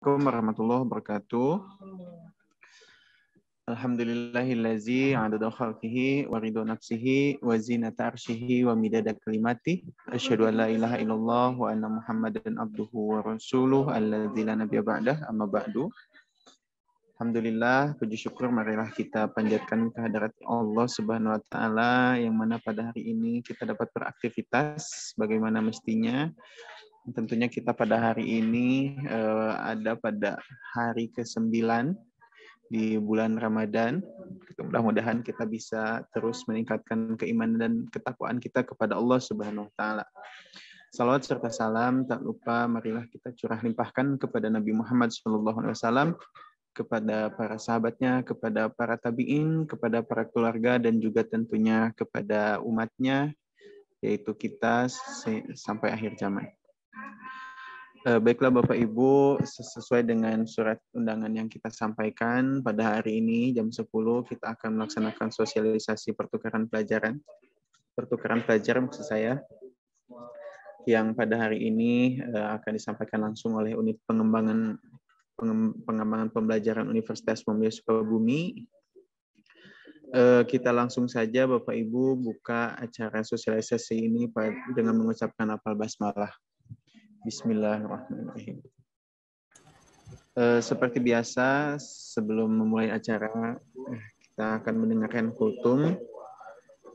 Assalamualaikum warahmatullahi wabarakatuh. Alhamdulillahillazi adada khalqihi wa ridha nafsihi wa zinata arsyihi wa midada kalimati. Asyhadu an la ilaha illallah wa anna Muhammadan abduhu wa rasuluh alladzi la nabiyya ba'dah, amma ba'du. Alhamdulillah, puji syukur marilah kita panjatkan kehadirat Allah Subhanahu wa taala yang mana pada hari ini kita dapat beraktivitas bagaimana mestinya. Tentunya kita pada hari ini ada pada hari ke-9 di bulan Ramadan. Mudah-mudahan kita bisa terus meningkatkan keimanan dan ketakwaan kita kepada Allah Subhanahu wa taala. Salawat serta salam tak lupa marilah kita curah limpahkan kepada Nabi Muhammad SAW, kepada para sahabatnya, kepada para tabi'in, kepada para keluarga, dan juga tentunya kepada umatnya, yaitu kita sampai akhir zaman. Baiklah Bapak Ibu, sesuai dengan surat undangan yang kita sampaikan pada hari ini jam 10 kita akan melaksanakan sosialisasi pertukaran pelajar maksud saya, yang pada hari ini akan disampaikan langsung oleh unit pengembangan pembelajaran Universitas Muhammadiyah Sukabumi. Kita langsung saja Bapak Ibu buka acara sosialisasi ini dengan mengucapkan lafal basmalah. Bismillahirrahmanirrahim. Seperti biasa, sebelum memulai acara, kita akan mendengarkan kultum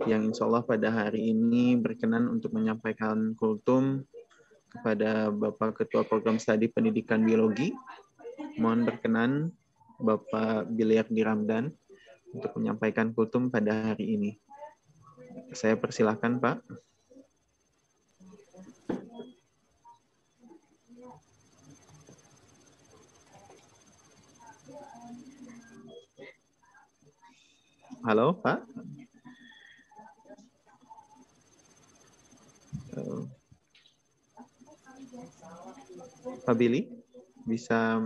yang insya Allah pada hari ini berkenan untuk menyampaikan kultum kepada Bapak Ketua Program Studi Pendidikan Biologi. Mohon berkenan Bapak Biliardi Ramdan untuk menyampaikan kultum pada hari ini. Saya persilahkan Pak. Halo, Pak. Pak Billy, bisa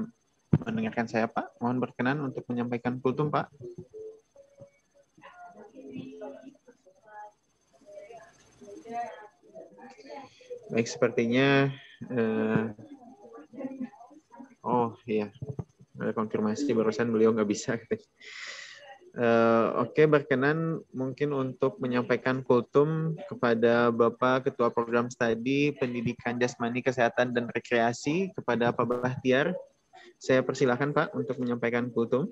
mendengarkan saya, Pak? Mohon berkenan untuk menyampaikan kultum, Pak. Baik, sepertinya oh iya, ada konfirmasi barusan beliau nggak bisa. Oke, berkenan mungkin untuk menyampaikan kultum kepada Bapak Ketua Program Studi Pendidikan Jasmani, Kesehatan, dan Rekreasi, kepada Pak Bahtiar. Saya persilakan Pak untuk menyampaikan kultum.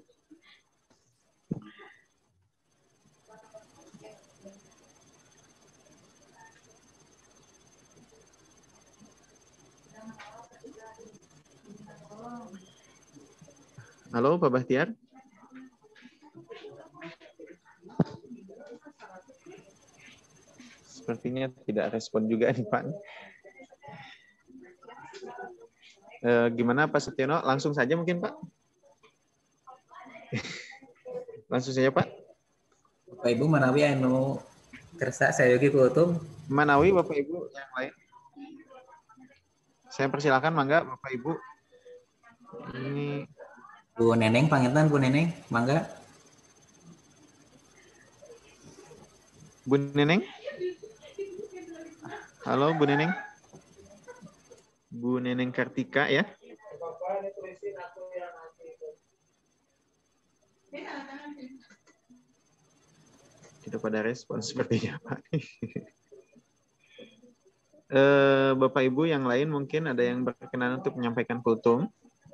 Halo Pak Bahtiar. Sepertinya tidak respon juga nih Pak. Gimana Pak Setiono? Langsung saja mungkin Pak? Langsung saja Pak. Bapak Ibu manawi anu kersa saya yogi kultum. Manawi Bapak Ibu yang lain. Saya persilakan mangga Bapak Ibu. Ini Bu Neneng panginten Bu Neneng, mangga. Bu Neneng? Halo Bu Neneng. Bu Neneng Kartika ya. Tidak pada respon sepertinya Pak. Bapak Ibu yang lain mungkin ada yang berkenan untuk menyampaikan kultum.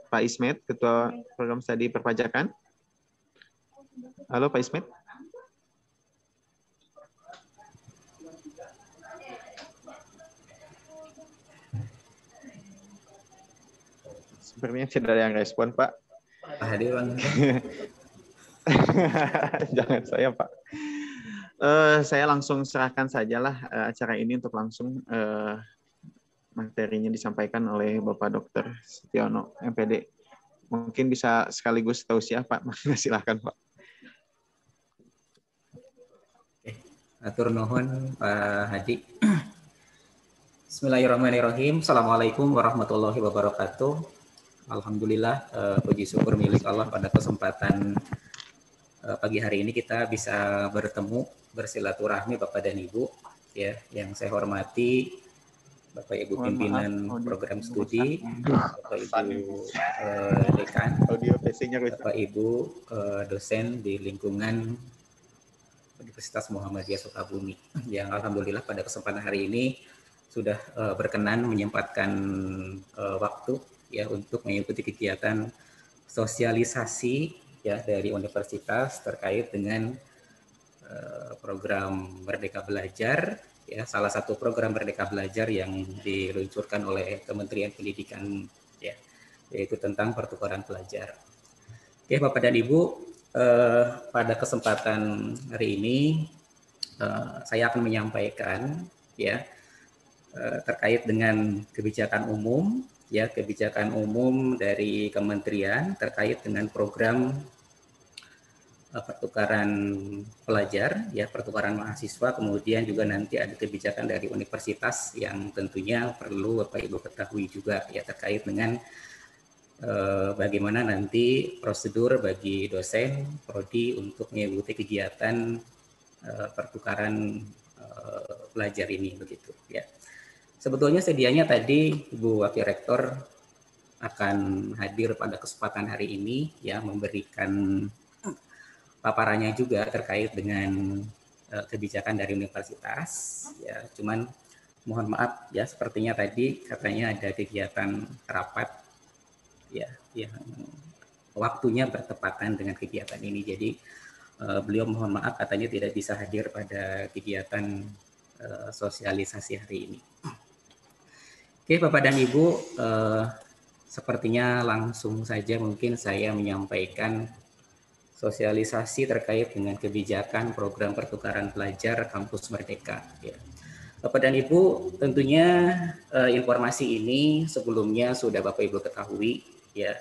Pak Ismet, Ketua Program Studi Perpajakan. Halo Pak Ismet. Sepertinya tidak ada yang respon, Pak. Hadir, Bang. Jangan saya, Pak. Saya langsung serahkan sajalah acara ini untuk langsung materinya disampaikan oleh Bapak Dr. Setiono, MPD. Mungkin bisa sekaligus tausiah, Pak. Silakan, Pak. Atur nuhun, Pak Haji. Bismillahirrahmanirrahim. Assalamualaikum warahmatullahi wabarakatuh. Alhamdulillah, puji syukur milik Allah pada kesempatan pagi hari ini kita bisa bertemu, bersilaturahmi Bapak dan Ibu, ya, yang saya hormati Bapak Ibu Mohon pimpinan maaf, program audio studi, Bapak Ibu dekan, audio PC-nya rusak. Bapak Ibu dosen di lingkungan Universitas Muhammadiyah Sukabumi, yang alhamdulillah pada kesempatan hari ini sudah berkenan menyempatkan waktu ya untuk mengikuti kegiatan sosialisasi ya dari universitas terkait dengan program Merdeka Belajar, ya salah satu program Merdeka Belajar yang diluncurkan oleh Kementerian Pendidikan, ya, yaitu tentang pertukaran pelajar. Oke, Bapak dan Ibu, pada kesempatan hari ini saya akan menyampaikan ya terkait dengan kebijakan umum, ya kebijakan umum dari Kementerian terkait dengan program pertukaran pelajar, ya pertukaran mahasiswa, kemudian juga nanti ada kebijakan dari universitas yang tentunya perlu Bapak Ibu ketahui juga ya terkait dengan bagaimana nanti prosedur bagi dosen prodi untuk mengikuti kegiatan pertukaran pelajar ini begitu ya. Sebetulnya sedianya tadi Ibu Wakil Rektor akan hadir pada kesempatan hari ini ya memberikan paparannya juga terkait dengan kebijakan dari universitas ya, cuman mohon maaf ya sepertinya tadi katanya ada kegiatan rapat ya yang waktunya bertepatan dengan kegiatan ini, jadi beliau mohon maaf katanya tidak bisa hadir pada kegiatan sosialisasi hari ini. Oke Bapak dan Ibu, sepertinya langsung saja mungkin saya menyampaikan sosialisasi terkait dengan kebijakan program pertukaran pelajar Kampus Merdeka. Ya. Bapak dan Ibu, tentunya informasi ini sebelumnya sudah Bapak Ibu ketahui, ya,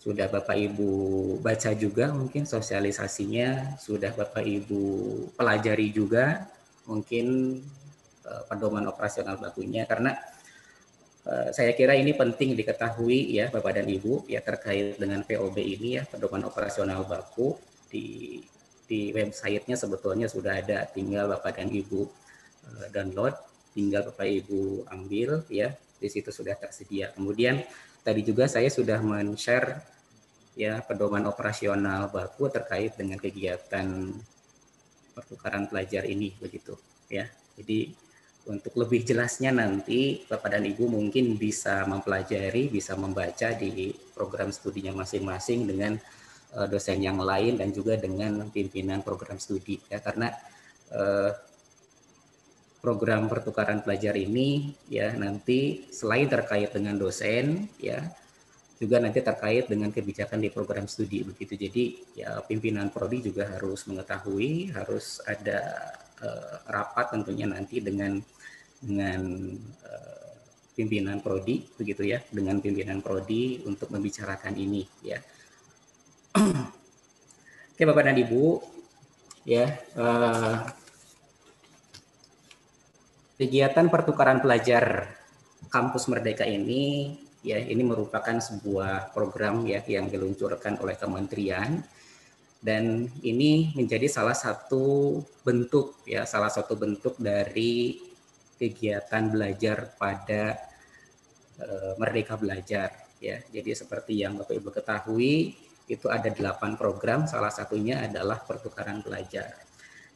sudah Bapak Ibu baca juga mungkin sosialisasinya, sudah Bapak Ibu pelajari juga mungkin pedoman operasional bakunya, karena saya kira ini penting diketahui ya Bapak dan Ibu ya terkait dengan POB ini ya, pedoman operasional baku di websitenya sebetulnya sudah ada, tinggal Bapak dan Ibu download, tinggal Bapak Ibu ambil ya, di situ sudah tersedia. Kemudian tadi juga saya sudah men-share ya pedoman operasional baku terkait dengan kegiatan pertukaran pelajar ini begitu ya. Jadi untuk lebih jelasnya nanti Bapak dan Ibu mungkin bisa mempelajari, bisa membaca di program studinya masing-masing dengan dosen yang lain dan juga dengan pimpinan program studi ya, karena program pertukaran pelajar ini ya nanti selain terkait dengan dosen ya juga nanti terkait dengan kebijakan di program studi begitu. Jadi ya pimpinan prodi juga harus mengetahui, harus ada rapat tentunya nanti dengan pimpinan prodi begitu ya, dengan pimpinan prodi untuk membicarakan ini ya. Oke Bapak dan Ibu ya, kegiatan pertukaran pelajar Kampus Merdeka ini ya, ini merupakan sebuah program ya yang diluncurkan oleh kementerian, dan ini menjadi salah satu bentuk ya, salah satu bentuk dari kegiatan belajar pada Merdeka Belajar ya. Jadi seperti yang Bapak Ibu ketahui itu ada 8 program, salah satunya adalah pertukaran pelajar.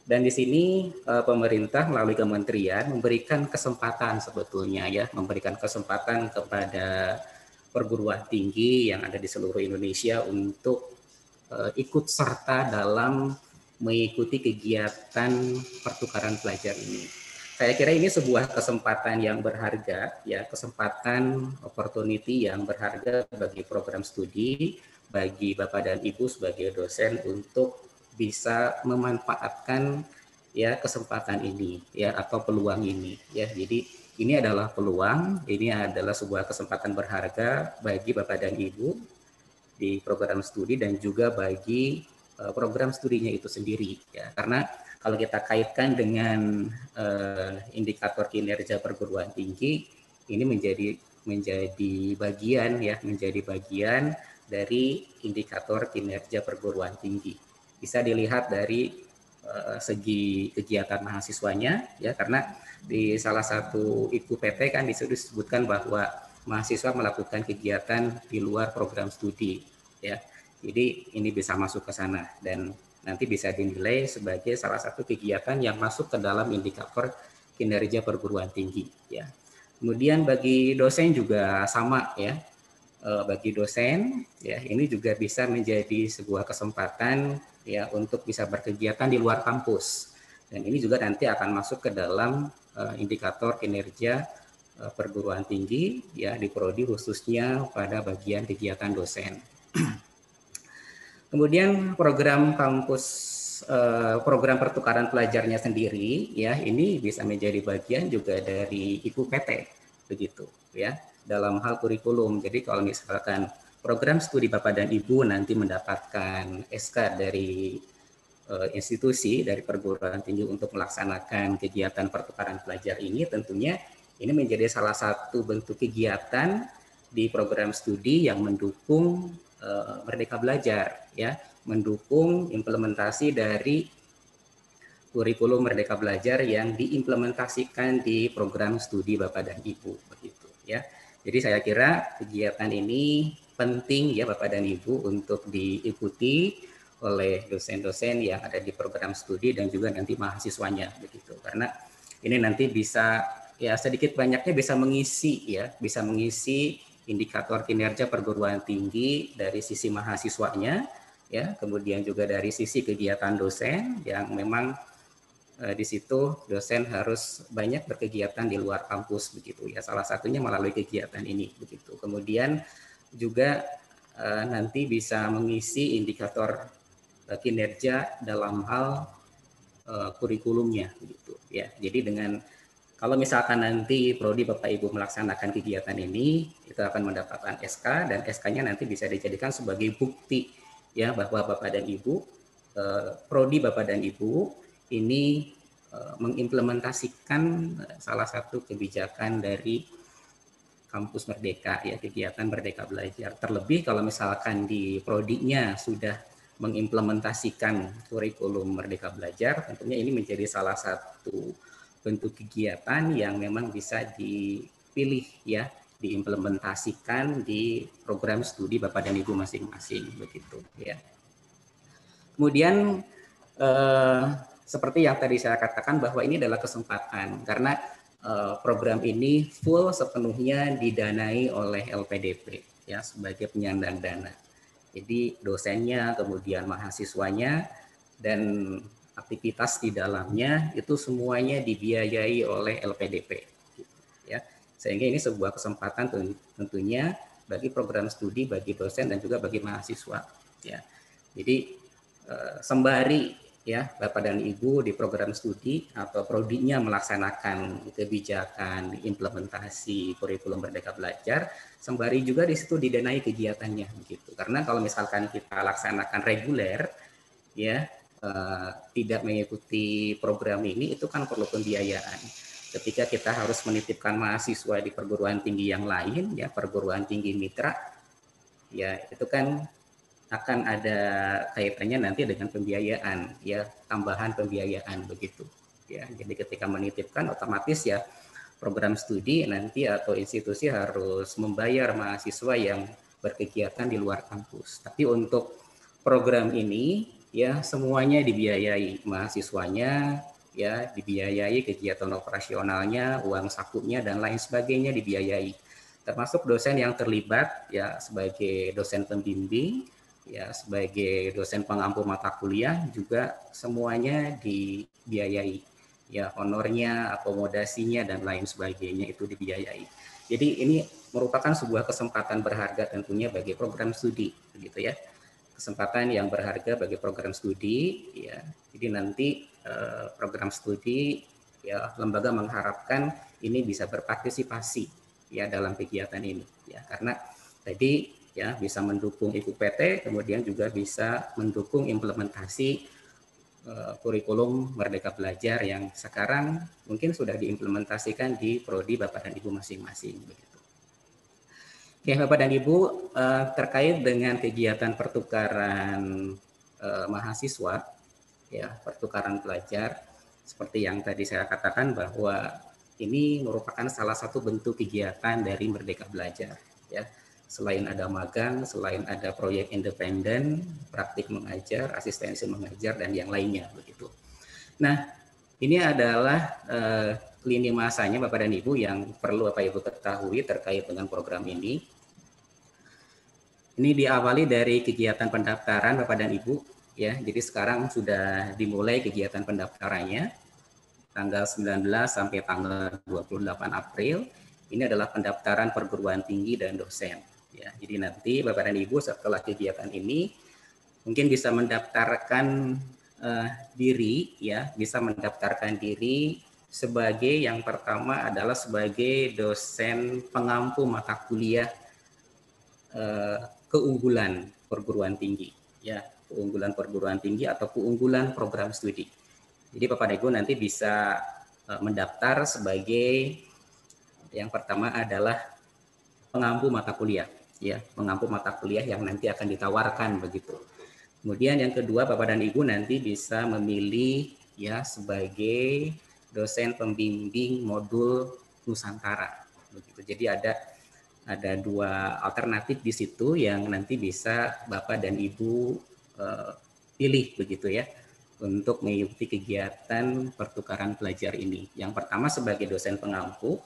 Dan di sini pemerintah melalui kementerian memberikan kesempatan sebetulnya ya, memberikan kesempatan kepada perguruan tinggi yang ada di seluruh Indonesia untuk ikut serta dalam mengikuti kegiatan pertukaran pelajar ini. Saya kira ini sebuah kesempatan yang berharga ya, kesempatan opportunity yang berharga bagi program studi, bagi Bapak dan Ibu sebagai dosen untuk bisa memanfaatkan ya kesempatan ini ya, atau peluang ini ya. Jadi ini adalah peluang, ini adalah sebuah kesempatan berharga bagi Bapak dan Ibu di program studi dan juga bagi program studinya itu sendiri ya. Karena kalau kita kaitkan dengan indikator kinerja perguruan tinggi, ini menjadi bagian ya, menjadi bagian dari indikator kinerja perguruan tinggi. Bisa dilihat dari segi kegiatan mahasiswanya, ya, karena di salah satu IPU-PT kan disebutkan bahwa mahasiswa melakukan kegiatan di luar program studi, ya. Jadi ini bisa masuk ke sana dan nanti bisa dinilai sebagai salah satu kegiatan yang masuk ke dalam indikator kinerja perguruan tinggi, ya. Kemudian bagi dosen juga sama, ya. Bagi dosen, ya, ini juga bisa menjadi sebuah kesempatan, ya, untuk bisa berkegiatan di luar kampus. Dan ini juga nanti akan masuk ke dalam indikator kinerja perguruan tinggi, ya, di prodi khususnya pada bagian kegiatan dosen. Kemudian program program pertukaran pelajarnya sendiri, ya, ini bisa menjadi bagian juga dari IPU-PT, begitu, ya, dalam hal kurikulum. Jadi kalau misalkan program studi Bapak dan Ibu nanti mendapatkan SK dari institusi, dari perguruan tinggi untuk melaksanakan kegiatan pertukaran pelajar ini, tentunya ini menjadi salah satu bentuk kegiatan di program studi yang mendukung Merdeka Belajar, ya, mendukung implementasi dari kurikulum Merdeka Belajar yang diimplementasikan di program studi Bapak dan Ibu, begitu, ya. Jadi saya kira kegiatan ini penting, ya, Bapak dan Ibu, untuk diikuti oleh dosen-dosen yang ada di program studi dan juga nanti mahasiswanya, begitu. Karena ini nanti bisa, ya, sedikit banyaknya bisa mengisi, ya, bisa mengisi indikator kinerja perguruan tinggi dari sisi mahasiswanya, ya, kemudian juga dari sisi kegiatan dosen yang memang di situ dosen harus banyak berkegiatan di luar kampus, begitu, ya, salah satunya melalui kegiatan ini, begitu. Kemudian juga nanti bisa mengisi indikator kinerja dalam hal kurikulumnya, begitu, ya. Jadi dengan kalau misalkan nanti prodi Bapak Ibu melaksanakan kegiatan ini, itu akan mendapatkan SK dan SK-nya nanti bisa dijadikan sebagai bukti, ya, bahwa Bapak dan Ibu, prodi Bapak dan Ibu ini mengimplementasikan salah satu kebijakan dari Kampus Merdeka, ya, kegiatan Merdeka Belajar. Terlebih kalau misalkan di prodinya sudah mengimplementasikan kurikulum Merdeka Belajar, tentunya ini menjadi salah satu bentuk kegiatan yang memang bisa dipilih, ya, diimplementasikan di program studi Bapak dan Ibu masing-masing, begitu, ya. Kemudian seperti yang tadi saya katakan bahwa ini adalah kesempatan karena program ini full sepenuhnya didanai oleh LPDP, ya, sebagai penyandang dana. Jadi dosennya, kemudian mahasiswanya, dan aktivitas di dalamnya itu semuanya dibiayai oleh LPDP, ya. Sehingga ini sebuah kesempatan tentunya bagi program studi, bagi dosen dan juga bagi mahasiswa, ya. Jadi sembari, ya, Bapak dan Ibu di program studi atau prodinya melaksanakan kebijakan implementasi kurikulum Merdeka Belajar, sembari juga di situ didanai kegiatannya, begitu. Karena kalau misalkan kita laksanakan reguler, ya, tidak mengikuti program ini, itu kan perlu pembiayaan. Ketika kita harus menitipkan mahasiswa di perguruan tinggi yang lain, ya, perguruan tinggi mitra, ya, itu kan akan ada kaitannya nanti dengan pembiayaan, ya, tambahan pembiayaan, begitu, ya. Jadi ketika menitipkan otomatis, ya, program studi nanti atau institusi harus membayar mahasiswa yang berkegiatan di luar kampus. Tapi untuk program ini, ya, semuanya dibiayai, mahasiswanya, ya, dibiayai, kegiatan operasionalnya, uang sakunya dan lain sebagainya dibiayai. Termasuk dosen yang terlibat, ya, sebagai dosen pembimbing, ya, sebagai dosen pengampu mata kuliah juga semuanya dibiayai, ya, honornya, akomodasinya dan lain sebagainya itu dibiayai. Jadi ini merupakan sebuah kesempatan berharga tentunya bagi program studi, begitu, ya, kesempatan yang berharga bagi program studi, ya. Jadi nanti program studi, ya, lembaga mengharapkan ini bisa berpartisipasi, ya, dalam kegiatan ini, ya, karena tadi, ya, bisa mendukung IPU-PT, kemudian juga bisa mendukung implementasi kurikulum Merdeka Belajar yang sekarang mungkin sudah diimplementasikan di prodi Bapak dan Ibu masing-masing, begitu. Oke, Bapak dan Ibu, terkait dengan kegiatan pertukaran mahasiswa, ya, pertukaran pelajar. Seperti yang tadi saya katakan bahwa ini merupakan salah satu bentuk kegiatan dari Merdeka Belajar, ya. Selain ada magang, selain ada proyek independen, praktik mengajar, asistensi mengajar, dan yang lainnya begitu. Nah, ini adalah lini masanya Bapak dan Ibu yang perlu Bapak Ibu ketahui terkait dengan program ini. Ini diawali dari kegiatan pendaftaran Bapak dan Ibu, ya. Jadi sekarang sudah dimulai kegiatan pendaftarannya tanggal 19 sampai tanggal 28 April. Ini adalah pendaftaran perguruan tinggi dan dosen. Ya, jadi nanti Bapak dan Ibu setelah kegiatan ini mungkin bisa mendaftarkan diri, ya, bisa mendaftarkan diri sebagai yang pertama adalah sebagai dosen pengampu mata kuliah keunggulan perguruan tinggi, ya, keunggulan perguruan tinggi atau keunggulan program studi. Jadi Bapak dan Ibu nanti bisa mendaftar sebagai yang pertama adalah pengampu mata kuliah, ya, pengampu mata kuliah yang nanti akan ditawarkan begitu. Kemudian yang kedua Bapak dan Ibu nanti bisa memilih, ya, sebagai dosen pembimbing modul Nusantara begitu. Jadi ada dua alternatif di situ yang nanti bisa Bapak dan Ibu pilih begitu, ya, untuk mengikuti kegiatan pertukaran pelajar ini. Yang pertama sebagai dosen pengampu.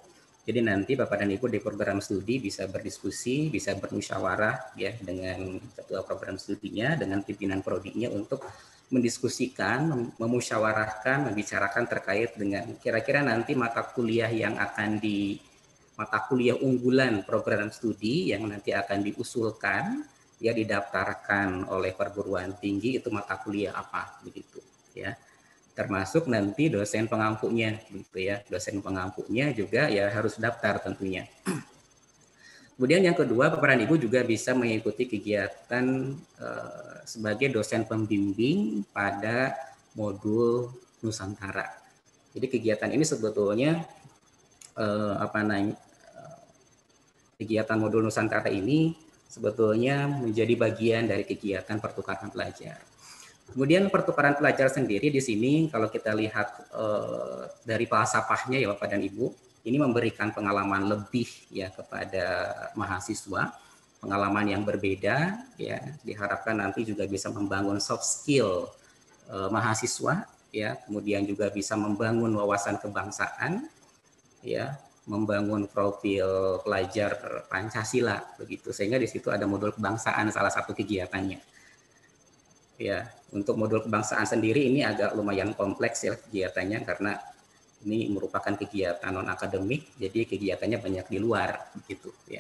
Jadi nanti Bapak dan Ibu di program studi bisa berdiskusi, bisa bermusyawarah, ya, dengan ketua program studinya, dengan pimpinan prodinya untuk mendiskusikan, memusyawarahkan, membicarakan terkait dengan kira-kira nanti mata kuliah yang akan mata kuliah unggulan program studi yang nanti akan diusulkan, ya, didaftarkan oleh perguruan tinggi itu mata kuliah apa begitu, ya. Termasuk nanti dosen pengampunya gitu, ya. Dosen pengampunya juga ya harus daftar tentunya. Kemudian yang kedua, Bapak dan Ibu juga bisa mengikuti kegiatan sebagai dosen pembimbing pada modul Nusantara. Jadi kegiatan ini sebetulnya kegiatan modul Nusantara ini sebetulnya menjadi bagian dari kegiatan pertukaran pelajar. Kemudian pertukaran pelajar sendiri di sini kalau kita lihat dari falsafahnya, ya Bapak dan Ibu, ini memberikan pengalaman lebih, ya, kepada mahasiswa, pengalaman yang berbeda, ya, diharapkan nanti juga bisa membangun soft skill mahasiswa, ya, kemudian juga bisa membangun wawasan kebangsaan, ya, membangun profil pelajar Pancasila begitu, sehingga di situ ada modul kebangsaan salah satu kegiatannya. Ya, untuk modul kebangsaan sendiri ini agak lumayan kompleks, ya, kegiatannya karena ini merupakan kegiatan non akademik, jadi kegiatannya banyak di luar gitu, ya.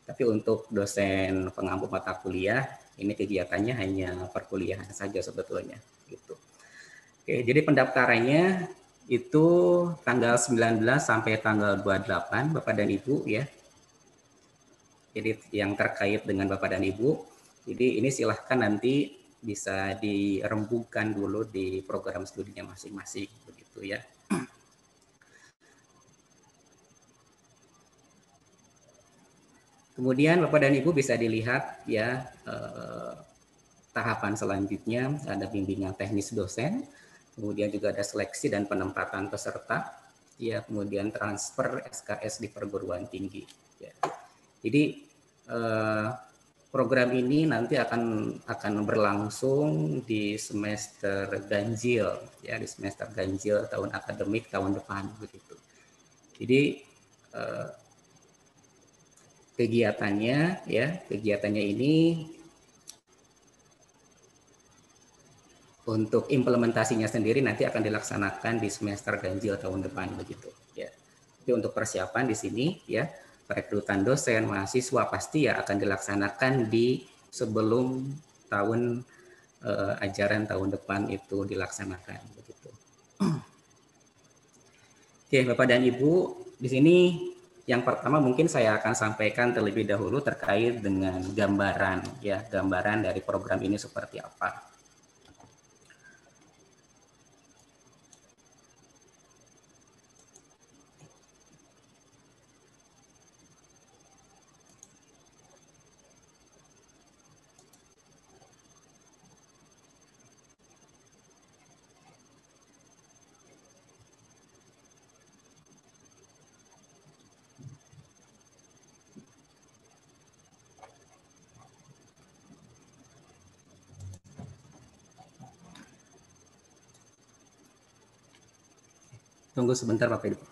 Tapi untuk dosen pengampu mata kuliah ini kegiatannya hanya perkuliahan saja sebetulnya gitu. Oke, jadi pendaftarannya itu tanggal 19 sampai tanggal 28 Bapak dan Ibu, ya. Jadi yang terkait dengan Bapak dan Ibu, jadi ini silahkan nanti bisa dirembukan dulu di program studinya masing-masing begitu, ya. Kemudian Bapak dan Ibu bisa dilihat, ya, tahapan selanjutnya ada bimbingan teknis dosen, kemudian juga ada seleksi dan penempatan peserta, ya, kemudian transfer SKS di perguruan tinggi, ya. Jadi program ini nanti akan berlangsung di semester ganjil, ya, di semester ganjil tahun akademik tahun depan begitu. Jadi kegiatannya, ya, kegiatannya ini untuk implementasinya sendiri nanti akan dilaksanakan di semester ganjil tahun depan begitu, ya. Tapi untuk persiapan di sini, ya, perekrutan dosen, mahasiswa pasti ya akan dilaksanakan di sebelum tahun ajaran tahun depan itu dilaksanakan begitu. Oke, Bapak dan Ibu, di sini yang pertama mungkin saya akan sampaikan terlebih dahulu terkait dengan gambaran, ya, gambaran dari program ini seperti apa. Tunggu sebentar Bapak Ibu.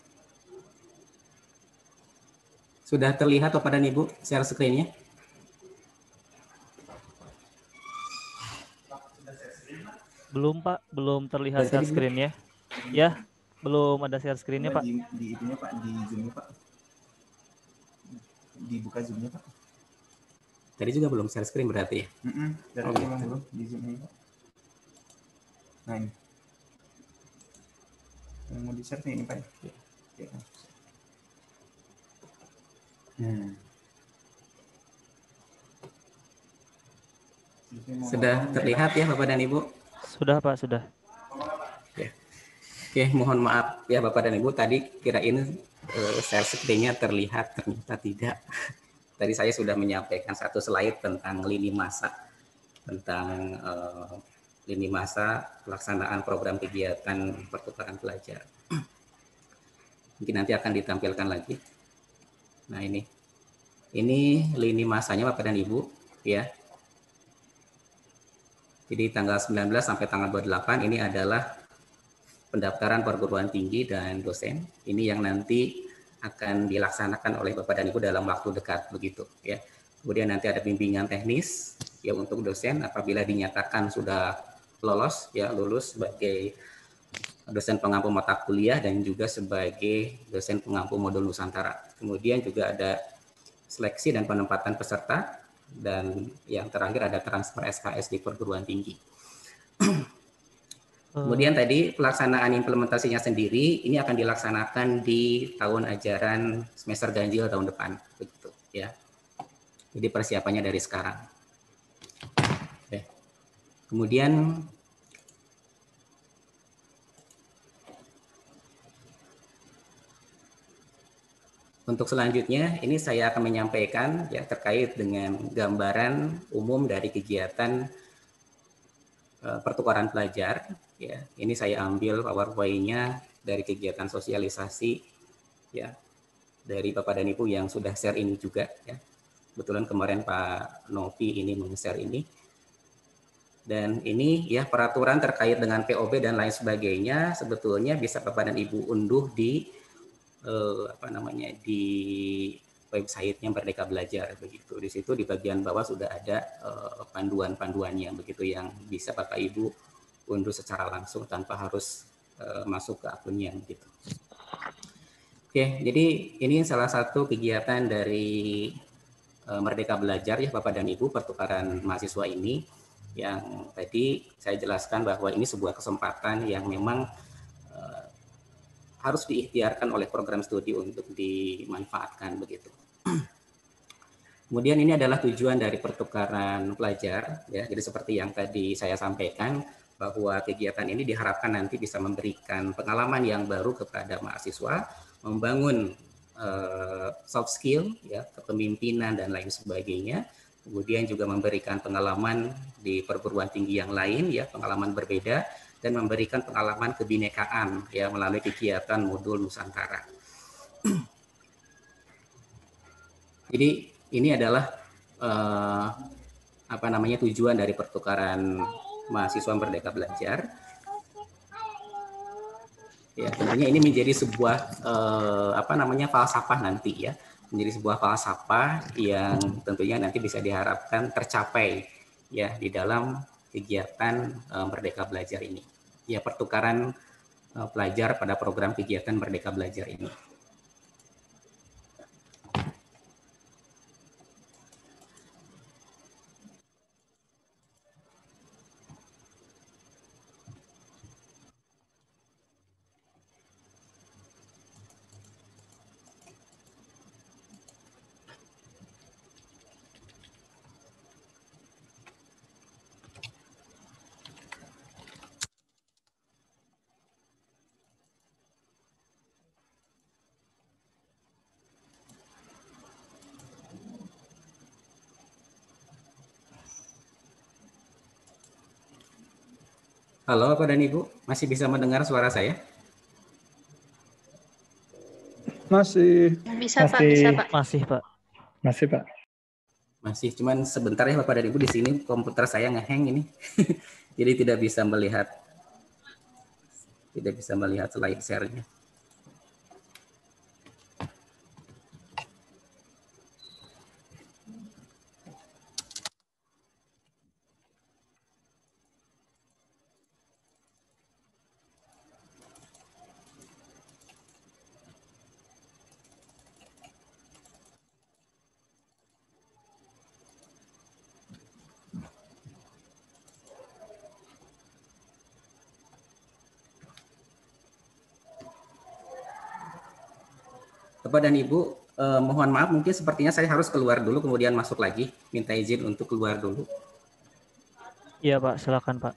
Sudah terlihat Bapak dan Ibu share screen-nya? Belum Pak, belum terlihat share screen-nya. Ya, belum ada share screen-nya Pak. Di itunya Pak, di Zoom-nya Pak. Dibuka Zoom-nya Pak. Tadi juga belum share screen berarti ya? Dari memang belum di Zoom-nya Pak. Nah ini. Yang mau di-share nih ini Pak. Ya. Sudah terlihat ya Bapak dan Ibu? Sudah Pak, sudah. Ya. Oke, mohon maaf ya Bapak dan Ibu, tadi kirain share screen-nya terlihat, ternyata tidak. Tadi saya sudah menyampaikan satu slide tentang lini masa, tentang lini masa pelaksanaan program kegiatan pertukaran pelajar. Mungkin nanti akan ditampilkan lagi. Nah ini lini masanya Bapak dan Ibu ya. Jadi tanggal 19 sampai tanggal 28 ini adalah pendaftaran perguruan tinggi dan dosen. Ini yang nanti akan dilaksanakan oleh Bapak dan Ibu dalam waktu dekat begitu ya. Kemudian nanti ada bimbingan teknis ya untuk dosen apabila dinyatakan sudah lulus sebagai dosen pengampu mata kuliah dan juga sebagai dosen pengampu modul Nusantara. Kemudian juga ada seleksi dan penempatan peserta, dan yang terakhir ada transfer SKS di perguruan tinggi. Kemudian tadi pelaksanaan implementasinya sendiri ini akan dilaksanakan di tahun ajaran semester ganjil tahun depan, begitu ya. Jadi persiapannya dari sekarang. Oke. Kemudian untuk selanjutnya, ini saya akan menyampaikan ya terkait dengan gambaran umum dari kegiatan pertukaran pelajar. Ya, ini saya ambil PowerPoint-nya dari kegiatan sosialisasi ya dari Bapak dan Ibu yang sudah share ini juga ya. Kebetulan kemarin Pak Novi ini meng-share ini. Dan ini ya peraturan terkait dengan POB dan lain sebagainya sebetulnya bisa Bapak dan Ibu unduh di di websitenya Merdeka Belajar begitu. Di situ di bagian bawah sudah ada panduan-panduannya begitu yang bisa Bapak Ibu unduh secara langsung tanpa harus masuk ke akunnya begitu. Oke, jadi ini salah satu kegiatan dari Merdeka Belajar ya Bapak dan Ibu, pertukaran mahasiswa ini yang tadi saya jelaskan bahwa ini sebuah kesempatan yang memang harus diikhtiarkan oleh program studi untuk dimanfaatkan begitu. Kemudian ini adalah tujuan dari pertukaran pelajar ya. Jadi seperti yang tadi saya sampaikan bahwa kegiatan ini diharapkan nanti bisa memberikan pengalaman yang baru kepada mahasiswa, membangun soft skill ya, kepemimpinan dan lain sebagainya. Kemudian juga memberikan pengalaman di perguruan tinggi yang lain ya, pengalaman berbeda, dan memberikan pengalaman kebinekaan ya melalui kegiatan modul Nusantara. Jadi ini adalah tujuan dari pertukaran mahasiswa Merdeka Belajar. Ya, tentunya ini menjadi sebuah falsafah nanti ya, menjadi sebuah falsafah yang tentunya nanti bisa diharapkan tercapai ya di dalam kegiatan Merdeka Belajar ini. Ya, pertukaran pelajar pada program kegiatan Merdeka Belajar ini. Halo Bapak dan Ibu, masih bisa mendengar suara saya? Masih. Bisa Pak, bisa Pak. Masih Pak. Masih Pak. Masih, cuman sebentar ya Bapak dan Ibu, di sini komputer saya nge-hang ini. Jadi tidak bisa melihat slide share-nya. Bapak dan Ibu, mohon maaf mungkin sepertinya saya harus keluar dulu kemudian masuk lagi. Minta izin untuk keluar dulu. Iya Pak, silakan Pak.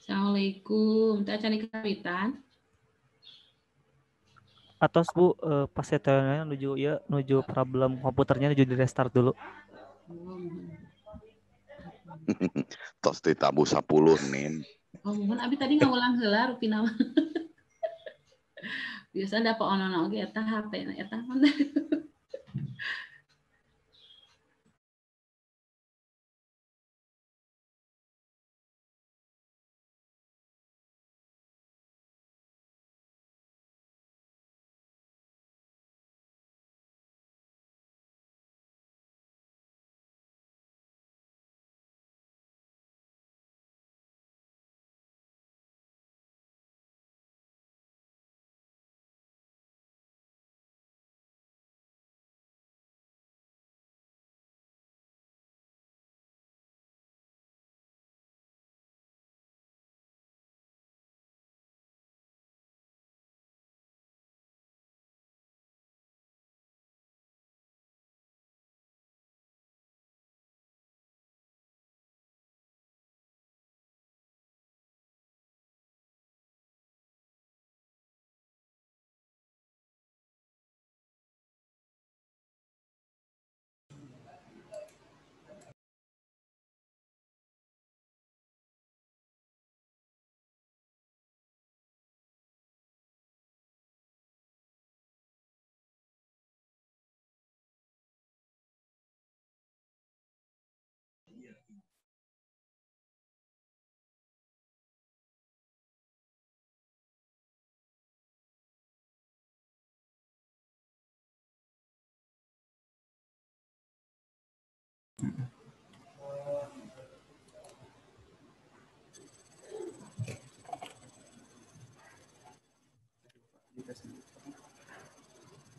Assalamualaikum. Kita cari kapitan. Atos Bu, pas saya nuju problem komputernya nuju di restart dulu. Tos ditabu 10 nin. Oh, mohon abi tadi ngulang heula rupina. Biasa dapat ono-ono ge eta HP eta mah.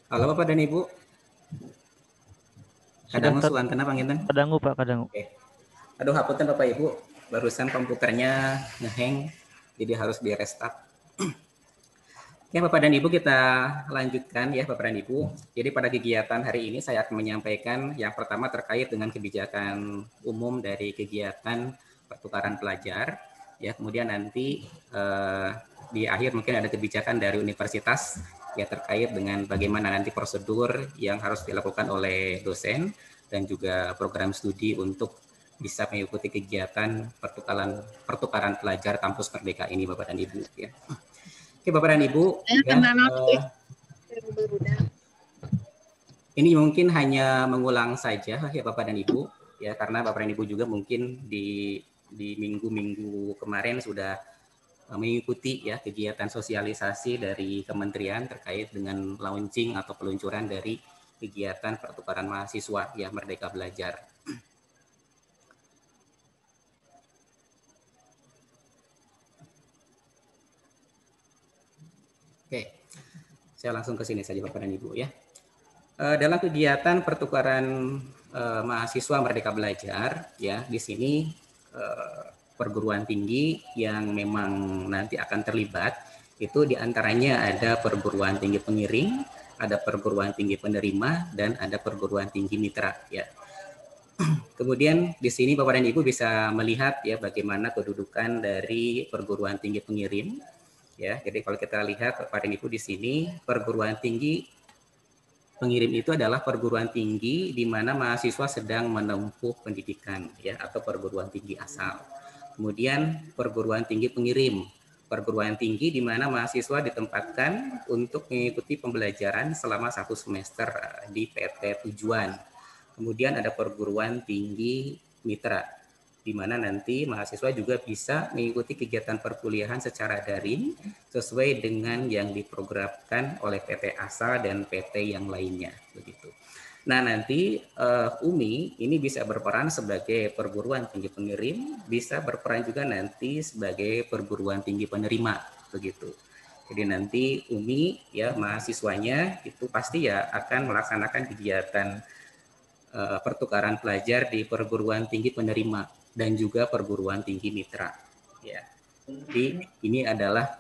Halo Bapak dan Ibu. Kadangu suantena panginten. Kadangu Pak, kadangu. Oke. Aduh hapunten Bapak Ibu, barusan komputernya ngehang jadi harus di restart. Oke, Bapak dan Ibu, kita lanjutkan ya Bapak dan Ibu. Jadi pada kegiatan hari ini saya akan menyampaikan yang pertama terkait dengan kebijakan umum dari kegiatan pertukaran pelajar. Ya, kemudian nanti di akhir mungkin ada kebijakan dari universitas ya terkait dengan bagaimana nanti prosedur yang harus dilakukan oleh dosen dan juga program studi untuk bisa mengikuti kegiatan pertukaran pelajar kampus Merdeka ini Bapak dan Ibu ya. Oke Bapak dan Ibu, ya, ini mungkin hanya mengulang saja ya Bapak dan Ibu, ya karena Bapak dan Ibu juga mungkin di minggu-minggu kemarin sudah mengikuti ya kegiatan sosialisasi dari kementerian terkait dengan launching atau peluncuran dari kegiatan pertukaran mahasiswa ya Merdeka Belajar. Oke, saya langsung ke sini saja Bapak dan Ibu ya. Dalam kegiatan pertukaran mahasiswa Merdeka Belajar ya di sini perguruan tinggi yang memang nanti akan terlibat itu diantaranya ada perguruan tinggi pengiring, ada perguruan tinggi penerima, dan ada perguruan tinggi mitra ya. Kemudian di sini Bapak dan Ibu bisa melihat ya bagaimana kedudukan dari perguruan tinggi pengirim. Ya, jadi kalau kita lihat Bapak dan Ibu di sini perguruan tinggi pengirim itu adalah perguruan tinggi di mana mahasiswa sedang menempuh pendidikan ya atau perguruan tinggi asal. Kemudian perguruan tinggi pengirim, perguruan tinggi di mana mahasiswa ditempatkan untuk mengikuti pembelajaran selama 1 semester di PT tujuan. Kemudian ada perguruan tinggi mitra, di mana nanti mahasiswa juga bisa mengikuti kegiatan perkuliahan secara daring sesuai dengan yang diprogramkan oleh PT ASA dan PT yang lainnya begitu. Nah, nanti UMI ini bisa berperan sebagai perguruan tinggi pengirim, bisa berperan juga nanti sebagai perguruan tinggi penerima begitu. Jadi nanti UMI ya mahasiswanya itu pasti ya akan melaksanakan kegiatan pertukaran pelajar di perguruan tinggi penerima dan juga perguruan tinggi mitra. Ya, jadi ini adalah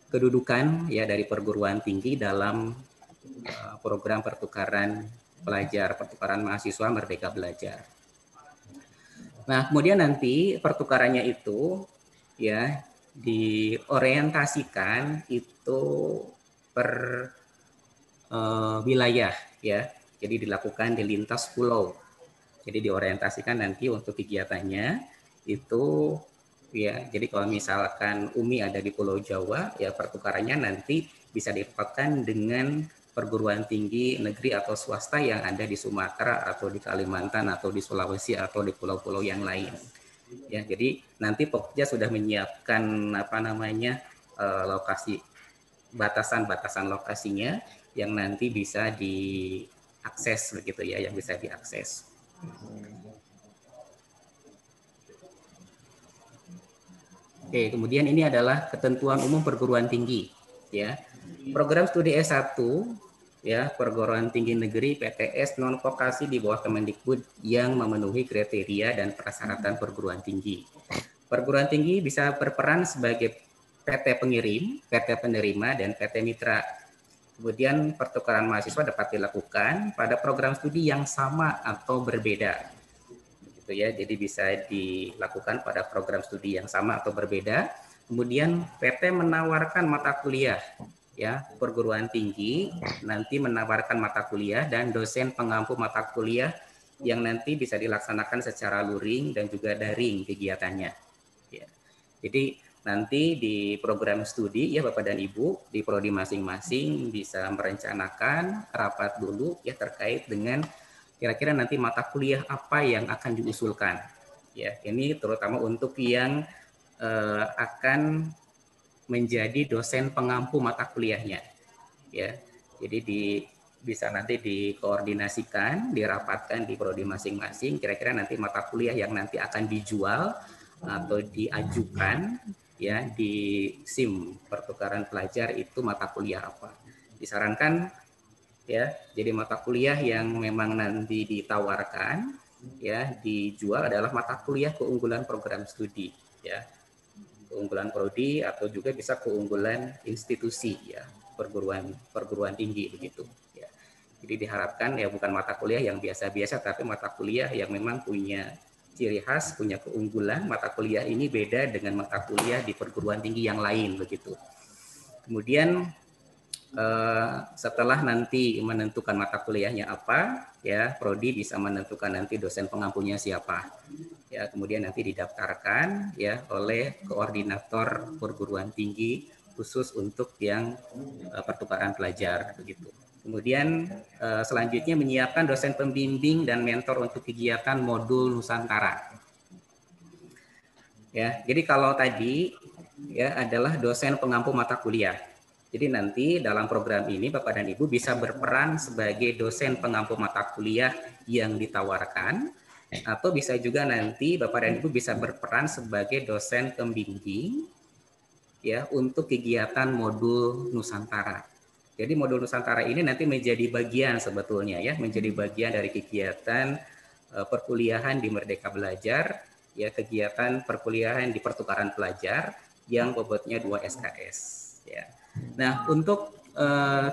kedudukan ya dari perguruan tinggi dalam program pertukaran pelajar, pertukaran mahasiswa Merdeka Belajar. Nah, kemudian nanti pertukarannya itu ya diorientasikan itu per wilayah ya, jadi dilakukan di lintas pulau. Jadi diorientasikan nanti untuk kegiatannya itu ya. Jadi kalau misalkan UMI ada di Pulau Jawa, ya pertukarannya nanti bisa dipakaikan dengan perguruan tinggi negeri atau swasta yang ada di Sumatera atau di Kalimantan atau di Sulawesi atau di pulau-pulau yang lain. Ya, jadi nanti Pokja sudah menyiapkan lokasi batasan-batasan lokasinya yang nanti bisa diakses begitu ya, yang bisa diakses. Oke, kemudian ini adalah ketentuan umum perguruan tinggi ya. Program studi S1 ya, perguruan tinggi negeri PTS non vokasi di bawah Kemendikbud yang memenuhi kriteria dan persyaratan perguruan tinggi. Perguruan tinggi bisa berperan sebagai PT pengirim, PT penerima, dan PT mitra. Kemudian pertukaran mahasiswa dapat dilakukan pada program studi yang sama atau berbeda. Gitu ya, jadi bisa dilakukan pada program studi yang sama atau berbeda. Kemudian PT menawarkan mata kuliah, ya perguruan tinggi nanti menawarkan mata kuliah dan dosen pengampu mata kuliah yang nanti bisa dilaksanakan secara luring dan juga daring kegiatannya. Ya. Jadi nanti di program studi ya Bapak dan Ibu di prodi masing-masing bisa merencanakan rapat dulu ya terkait dengan kira-kira nanti mata kuliah apa yang akan diusulkan. Ya, ini terutama untuk yang akan menjadi dosen pengampu mata kuliahnya. Ya. Jadi bisa nanti dikoordinasikan, dirapatkan di prodi masing-masing kira-kira nanti mata kuliah yang nanti akan dijual atau diajukan ya di SIM pertukaran pelajar itu mata kuliah apa. Disarankan ya, jadi mata kuliah yang memang nanti ditawarkan ya dijual adalah mata kuliah keunggulan program studi ya. keunggulan prodi atau juga bisa keunggulan institusi ya, perguruan tinggi begitu ya. Jadi diharapkan ya bukan mata kuliah yang biasa-biasa, tapi mata kuliah yang memang punya ciri khas, punya keunggulan. Mata kuliah ini beda dengan mata kuliah di perguruan tinggi yang lain begitu. Kemudian setelah nanti menentukan mata kuliahnya apa, ya prodi bisa menentukan nanti dosen pengampunya siapa. Ya, kemudian nanti didaftarkan ya oleh koordinator perguruan tinggi khusus untuk yang pertukaran pelajar begitu. Kemudian selanjutnya menyiapkan dosen pembimbing dan mentor untuk kegiatan modul Nusantara. Ya, jadi kalau tadi ya adalah dosen pengampu mata kuliah. Jadi nanti dalam program ini Bapak dan Ibu bisa berperan sebagai dosen pengampu mata kuliah yang ditawarkan, atau bisa juga nanti Bapak dan Ibu bisa berperan sebagai dosen pembimbing ya untuk kegiatan modul Nusantara. Jadi modul Nusantara ini nanti menjadi bagian sebetulnya ya, menjadi bagian dari kegiatan perkuliahan di Merdeka Belajar, ya kegiatan perkuliahan di pertukaran pelajar yang bobotnya 2 SKS. Ya. Nah untuk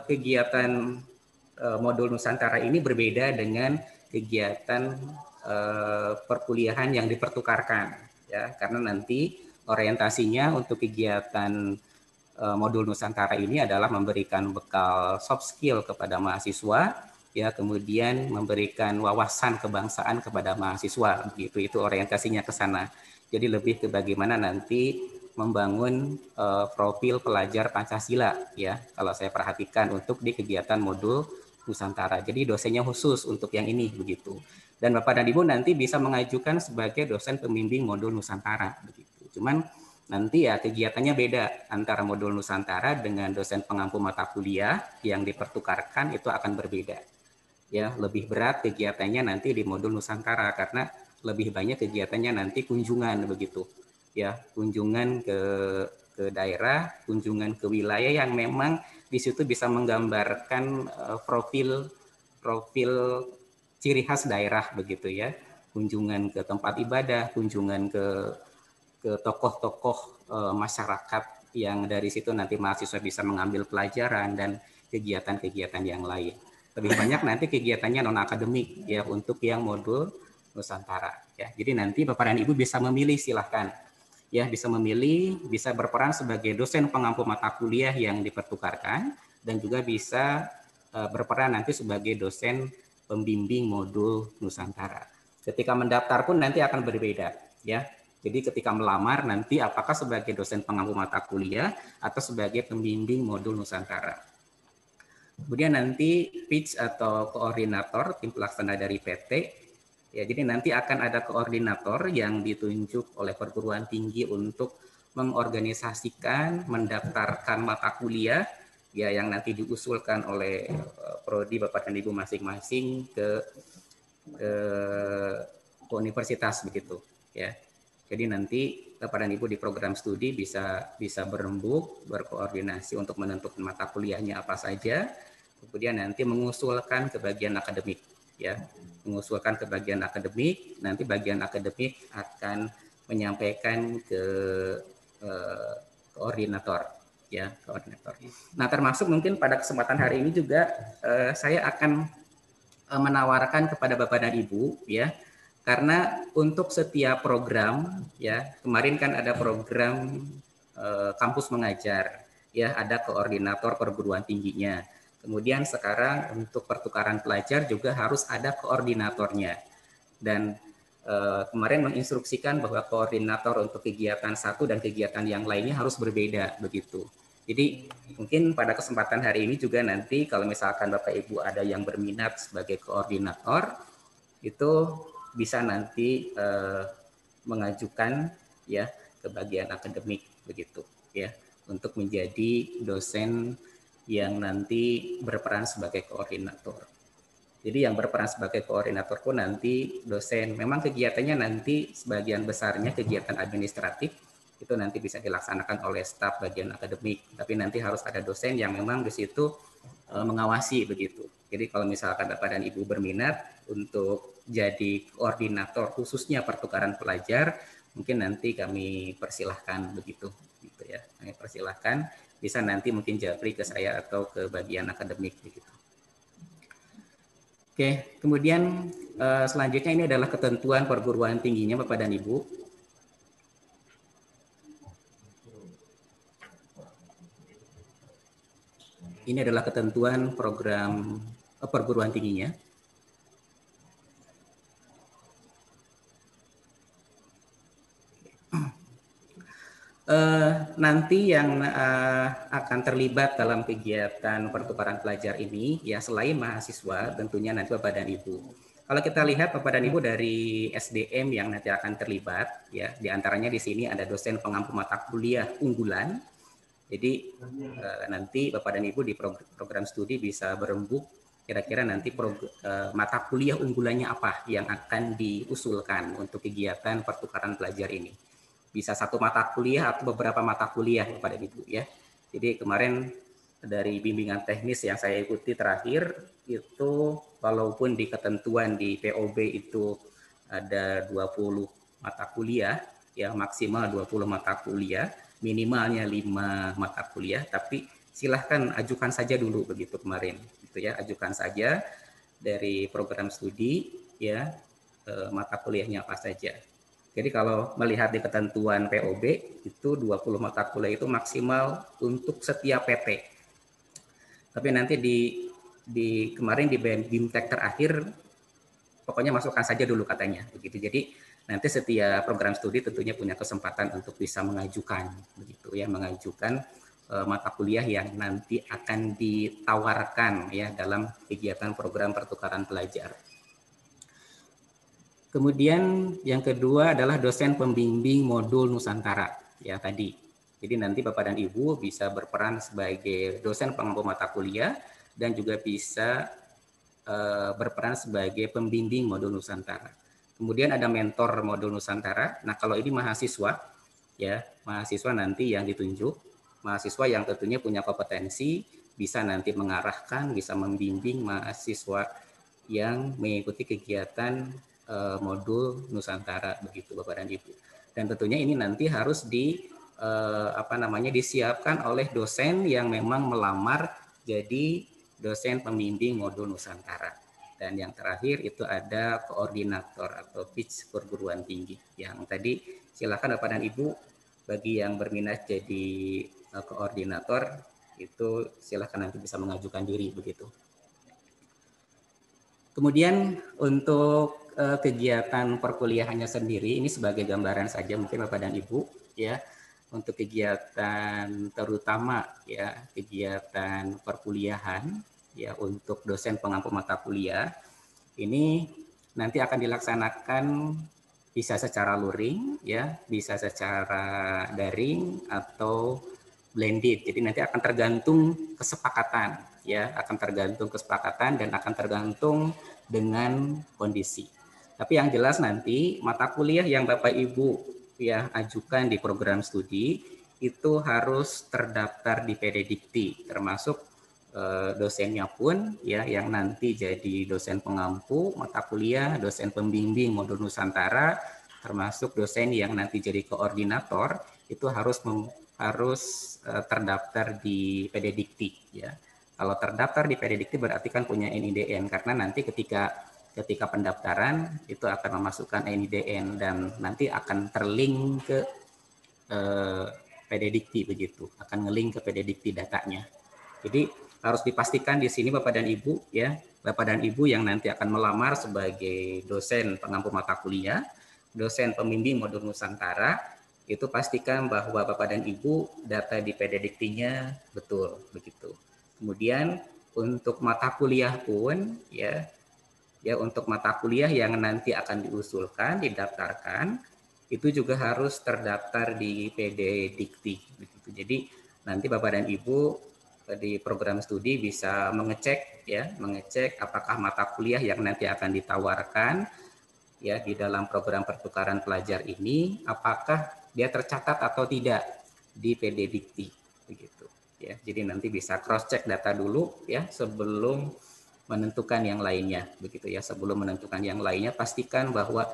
kegiatan modul Nusantara ini berbeda dengan kegiatan perkuliahan yang dipertukarkan, ya karena nanti orientasinya untuk kegiatan modul Nusantara ini adalah memberikan bekal soft skill kepada mahasiswa, ya kemudian memberikan wawasan kebangsaan kepada mahasiswa, begitu itu orientasinya ke sana. Jadi lebih ke bagaimana nanti membangun profil pelajar Pancasila, ya kalau saya perhatikan untuk di kegiatan modul Nusantara. Jadi dosennya khusus untuk yang ini begitu. Dan Bapak dan Ibu nanti bisa mengajukan sebagai dosen pembimbing modul Nusantara begitu. Cuman nanti ya kegiatannya beda antara modul Nusantara dengan dosen pengampu mata kuliah yang dipertukarkan itu akan berbeda. Ya, lebih berat kegiatannya nanti di modul Nusantara karena lebih banyak kegiatannya nanti kunjungan begitu. Ya, kunjungan ke daerah, kunjungan ke wilayah yang memang di situ bisa menggambarkan profil ciri khas daerah begitu ya. Kunjungan ke tempat ibadah, kunjungan ke tokoh-tokoh masyarakat yang dari situ nanti mahasiswa bisa mengambil pelajaran dan kegiatan-kegiatan yang lain. Lebih banyak nanti kegiatannya non-akademik ya untuk yang modul Nusantara. Ya, jadi nanti Bapak dan Ibu bisa memilih silahkan. Ya, bisa memilih, bisa berperan sebagai dosen pengampu mata kuliah yang dipertukarkan dan juga bisa berperan nanti sebagai dosen pembimbing modul Nusantara. Ketika mendaftar pun nanti akan berbeda, ya. Jadi ketika melamar nanti apakah sebagai dosen pengampu mata kuliah atau sebagai pembimbing modul Nusantara. Kemudian nanti pitch atau koordinator tim pelaksana dari PT. Ya, jadi nanti akan ada koordinator yang ditunjuk oleh perguruan tinggi untuk mengorganisasikan, mendaftarkan mata kuliah ya yang nanti diusulkan oleh prodi Bapak dan Ibu masing-masing ke universitas begitu ya. Jadi nanti Bapak dan Ibu di program studi bisa berembuk, berkoordinasi untuk menentukan mata kuliahnya apa saja, kemudian nanti mengusulkan ke bagian akademik ya. Mengusulkan ke bagian akademik, nanti bagian akademik akan menyampaikan ke koordinator ya, koordinator. Nah, termasuk mungkin pada kesempatan hari ini juga saya akan menawarkan kepada Bapak dan Ibu ya, karena untuk setiap program ya, kemarin kan ada program kampus mengajar ya, ada koordinator perguruan tingginya. Kemudian sekarang untuk pertukaran pelajar juga harus ada koordinatornya. Dan kemarin menginstruksikan bahwa koordinator untuk kegiatan satu dan kegiatan yang lainnya harus berbeda begitu. Jadi mungkin pada kesempatan hari ini juga nanti kalau misalkan Bapak Ibu ada yang berminat sebagai koordinator, itu bisa nanti mengajukan ya ke bagian akademik begitu ya untuk menjadi dosen yang nanti berperan sebagai koordinator. Jadi yang berperan sebagai koordinator pun nanti dosen. Memang kegiatannya nanti sebagian besarnya kegiatan administratif itu nanti bisa dilaksanakan oleh staf bagian akademik. Tapi nanti harus ada dosen yang memang di situ mengawasi begitu. Jadi kalau misalkan Bapak dan Ibu berminat untuk jadi koordinator khususnya pertukaran pelajar, mungkin nanti kami persilahkan begitu, gitu ya. Kami persilahkan, bisa nanti mungkin japri ke saya atau ke bagian akademik begitu. Oke, kemudian selanjutnya ini adalah ketentuan perguruan tingginya Bapak dan Ibu. Ini adalah ketentuan program perguruan tingginya. Nanti yang akan terlibat dalam kegiatan pertukaran pelajar ini, ya selain mahasiswa, tentunya nanti Bapak dan Ibu. Kalau kita lihat Bapak dan Ibu dari SDM yang nanti akan terlibat, ya diantaranya di sini ada dosen pengampu mata kuliah unggulan. Jadi nanti Bapak dan Ibu di program studi bisa berembuk kira-kira nanti mata kuliah unggulannya apa yang akan diusulkan untuk kegiatan pertukaran pelajar ini. Bisa satu mata kuliah atau beberapa mata kuliah Bapak dan Ibu ya. Jadi kemarin dari bimbingan teknis yang saya ikuti terakhir itu walaupun di ketentuan di POB itu ada 20 mata kuliah ya, maksimal 20 mata kuliah, minimalnya 5 mata kuliah, tapi silahkan ajukan saja dulu begitu kemarin gitu ya, ajukan saja dari program studi ya mata kuliahnya apa saja. Jadi kalau melihat di ketentuan POB itu 20 mata kuliah itu maksimal untuk setiap PT. Tapi nanti di kemarin di BIMTEK terakhir pokoknya masukkan saja dulu katanya begitu. Jadi nanti setiap program studi tentunya punya kesempatan untuk bisa mengajukan begitu ya, mengajukan mata kuliah yang nanti akan ditawarkan ya dalam kegiatan program pertukaran pelajar. Kemudian yang kedua adalah dosen pembimbing modul Nusantara ya tadi. Jadi nanti Bapak dan Ibu bisa berperan sebagai dosen pengampu mata kuliah dan juga bisa berperan sebagai pembimbing modul Nusantara. Kemudian ada mentor modul Nusantara. Nah, kalau ini mahasiswa ya, mahasiswa nanti yang ditunjuk, mahasiswa yang tentunya punya kompetensi bisa nanti mengarahkan, bisa membimbing mahasiswa yang mengikuti kegiatan modul Nusantara begitu Bapak dan Ibu. Dan tentunya ini nanti harus disiapkan oleh dosen yang memang melamar jadi dosen pembimbing modul Nusantara. Dan yang terakhir itu ada koordinator atau pitch perguruan tinggi. Yang tadi silakan Bapak dan Ibu bagi yang berminat jadi koordinator itu silakan nanti bisa mengajukan diri begitu. Kemudian untuk kegiatan perkuliahannya sendiri ini sebagai gambaran saja mungkin Bapak dan Ibu ya, untuk kegiatan terutama ya kegiatan perkuliahan ya untuk dosen pengampu mata kuliah ini nanti akan dilaksanakan bisa secara luring ya, bisa secara daring atau blended. Jadi nanti akan tergantung kesepakatan ya, akan tergantung kesepakatan dan akan tergantung dengan kondisi. Tapi yang jelas nanti mata kuliah yang Bapak Ibu ya ajukan di program studi itu harus terdaftar di PDDikti, termasuk dosennya pun ya yang nanti jadi dosen pengampu mata kuliah, dosen pembimbing modul Nusantara, termasuk dosen yang nanti jadi koordinator itu harus terdaftar di PDDikti ya. Kalau terdaftar di PDDikti berarti kan punya NIDN, karena nanti ketika pendaftaran itu akan memasukkan NIDN dan nanti akan terlink ke PDDikti begitu, akan ngelink ke PDDikti datanya. Jadi harus dipastikan di sini Bapak dan Ibu ya, Bapak dan Ibu yang nanti akan melamar sebagai dosen pengampu mata kuliah, dosen pembimbing modul Nusantara, itu pastikan bahwa Bapak dan Ibu data di PDDikti-nya betul begitu. Kemudian untuk mata kuliah pun ya untuk mata kuliah yang nanti akan diusulkan, didaftarkan, itu juga harus terdaftar di PDDikti. Begitu. Jadi nanti Bapak dan Ibu di program studi bisa mengecek apakah mata kuliah yang nanti akan ditawarkan ya di dalam program pertukaran pelajar ini, apakah dia tercatat atau tidak di PDDikti. Begitu. Ya, jadi nanti bisa cross check data dulu ya sebelum menentukan yang lainnya begitu ya. Sebelum menentukan yang lainnya pastikan bahwa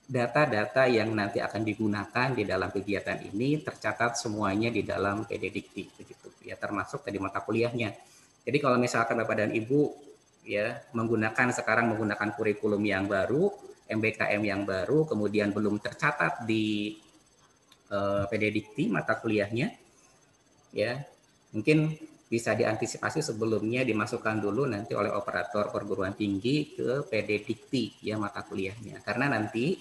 data-data yang nanti akan digunakan di dalam kegiatan ini tercatat semuanya di dalam PD Dikti begitu ya, termasuk tadi mata kuliahnya. Jadi kalau misalkan Bapak dan Ibu ya sekarang menggunakan kurikulum yang baru, MBKM yang baru, kemudian belum tercatat di PD Dikti mata kuliahnya, ya mungkin bisa diantisipasi sebelumnya dimasukkan dulu nanti oleh operator perguruan tinggi ke PD Dikti ya mata kuliahnya. Karena nanti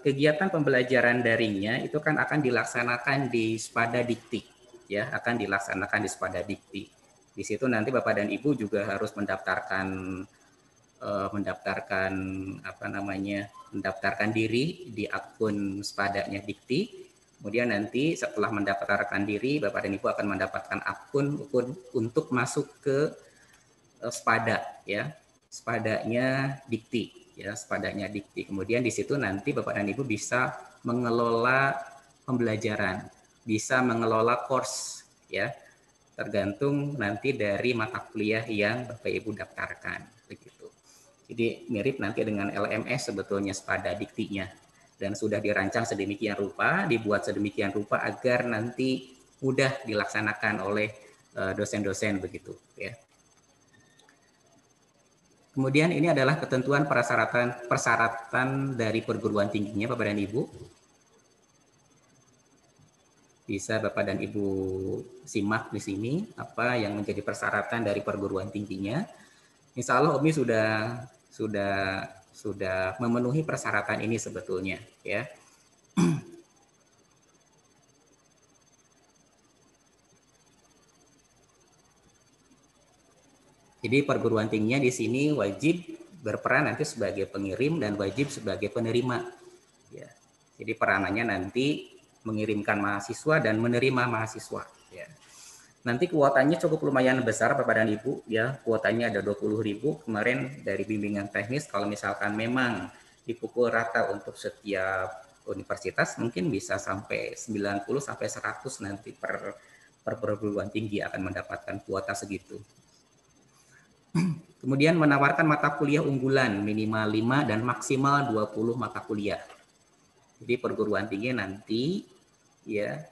kegiatan pembelajaran daringnya itu kan akan dilaksanakan di Spada Dikti, ya akan dilaksanakan di Spada Dikti. Di situ nanti Bapak dan Ibu juga harus mendaftarkan diri di akun Spadanya Dikti. Kemudian nanti setelah mendaftarkan diri, Bapak dan Ibu akan mendapatkan akun untuk masuk ke Spada, ya, Spadanya Dikti, ya, Spadanya Dikti. Kemudian di situ nanti Bapak dan Ibu bisa mengelola pembelajaran, bisa mengelola course, ya, tergantung nanti dari mata kuliah yang Bapak Ibu daftarkan, begitu. Jadi mirip nanti dengan LMS sebetulnya Spada Diktinya. Dan sudah dirancang sedemikian rupa, dibuat sedemikian rupa agar nanti mudah dilaksanakan oleh dosen-dosen begitu ya. Kemudian ini adalah ketentuan persyaratan dari perguruan tingginya Bapak dan Ibu. Bisa Bapak dan Ibu simak di sini apa yang menjadi persyaratan dari perguruan tingginya. Insya Allah Umi sudah memenuhi persyaratan ini sebetulnya ya. Jadi perguruan tingginya di sini wajib berperan nanti sebagai pengirim dan wajib sebagai penerima ya. Jadi peranannya nanti mengirimkan mahasiswa dan menerima mahasiswa ya. Nanti kuotanya cukup lumayan besar Bapak dan Ibu ya, kuotanya ada 20.000 kemarin dari bimbingan teknis. Kalau misalkan memang dipukul rata untuk setiap universitas mungkin bisa sampai 90 sampai 100 nanti per perguruan tinggi akan mendapatkan kuota segitu. Kemudian menawarkan mata kuliah unggulan minimal 5 dan maksimal 20 mata kuliah. Jadi perguruan tinggi nanti ya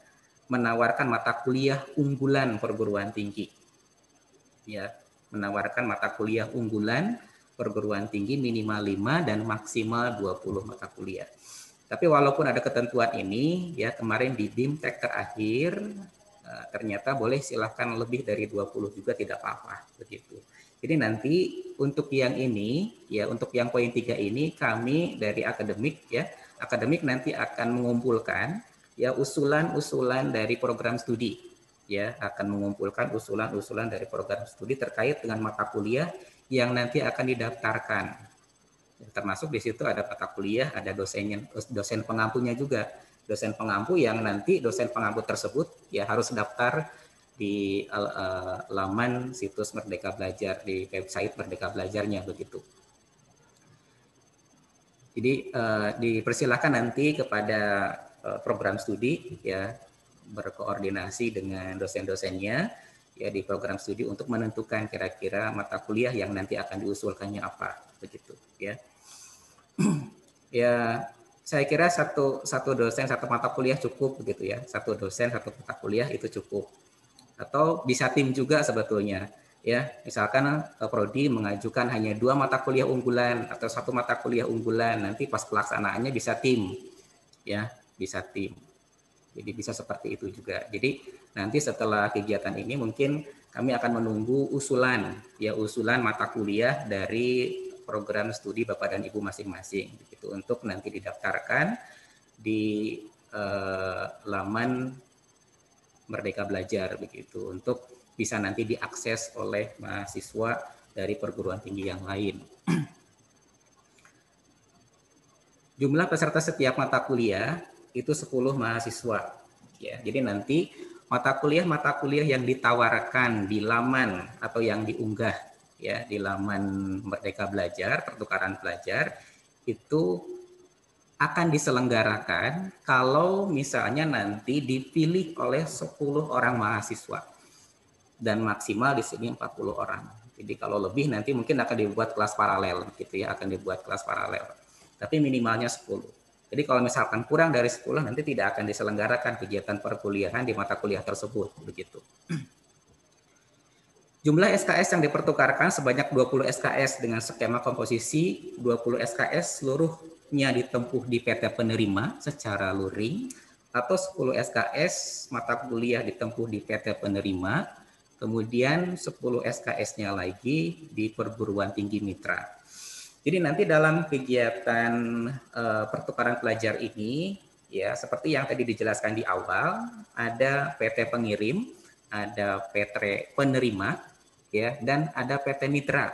menawarkan mata kuliah unggulan perguruan tinggi. Ya, menawarkan mata kuliah unggulan perguruan tinggi minimal 5 dan maksimal 20 mata kuliah. Tapi walaupun ada ketentuan ini, ya kemarin di BIMTEK terakhir ternyata boleh silahkan lebih dari 20 juga tidak apa-apa begitu. Jadi nanti untuk yang ini, ya untuk yang poin 3 ini kami dari akademik ya, akademik nanti akan mengumpulkan ya usulan-usulan dari program studi ya, akan mengumpulkan usulan-usulan dari program studi terkait dengan mata kuliah yang nanti akan didaftarkan. Termasuk di situ ada mata kuliah, ada dosen pengampunya juga. Dosen pengampu yang nanti dosen pengampu tersebut ya harus daftar di laman situs Merdeka Belajar, di website Merdeka Belajarnya begitu. Jadi dipersilakan nanti kepada program studi ya berkoordinasi dengan dosen-dosennya ya di program studi untuk menentukan kira-kira mata kuliah yang nanti akan diusulkannya apa begitu ya. Ya saya kira satu dosen satu mata kuliah cukup begitu ya, satu dosen satu mata kuliah itu cukup, atau bisa tim juga sebetulnya ya, misalkan prodi mengajukan hanya 2 mata kuliah unggulan atau 1 mata kuliah unggulan, nanti pas pelaksanaannya bisa tim ya, bisa tim. Jadi bisa seperti itu juga. Jadi nanti setelah kegiatan ini mungkin kami akan menunggu usulan ya, usulan mata kuliah dari program studi Bapak dan Ibu masing-masing begitu untuk nanti didaftarkan di laman Merdeka Belajar begitu untuk bisa nanti diakses oleh mahasiswa dari perguruan tinggi yang lain. Jumlah peserta setiap mata kuliah itu 10 mahasiswa ya. Jadi nanti mata kuliah yang ditawarkan di laman atau yang diunggah ya di laman Merdeka Belajar, pertukaran pelajar itu akan diselenggarakan kalau misalnya nanti dipilih oleh 10 orang mahasiswa dan maksimal di sini 40 orang. Jadi kalau lebih nanti mungkin akan dibuat kelas paralel gitu ya, akan dibuat kelas paralel. tapi minimalnya 10. Jadi kalau misalkan kurang dari 10 nanti tidak akan diselenggarakan kegiatan perkuliahan di mata kuliah tersebut, begitu. Jumlah SKS yang dipertukarkan sebanyak 20 SKS dengan skema komposisi 20 SKS seluruhnya ditempuh di PT penerima secara luring, atau 10 SKS mata kuliah ditempuh di PT penerima, kemudian 10 SKS-nya lagi di perguruan tinggi mitra. Jadi nanti dalam kegiatan pertukaran pelajar ini, ya seperti yang tadi dijelaskan di awal, ada PT pengirim, ada PT penerima, ya, dan ada PT mitra.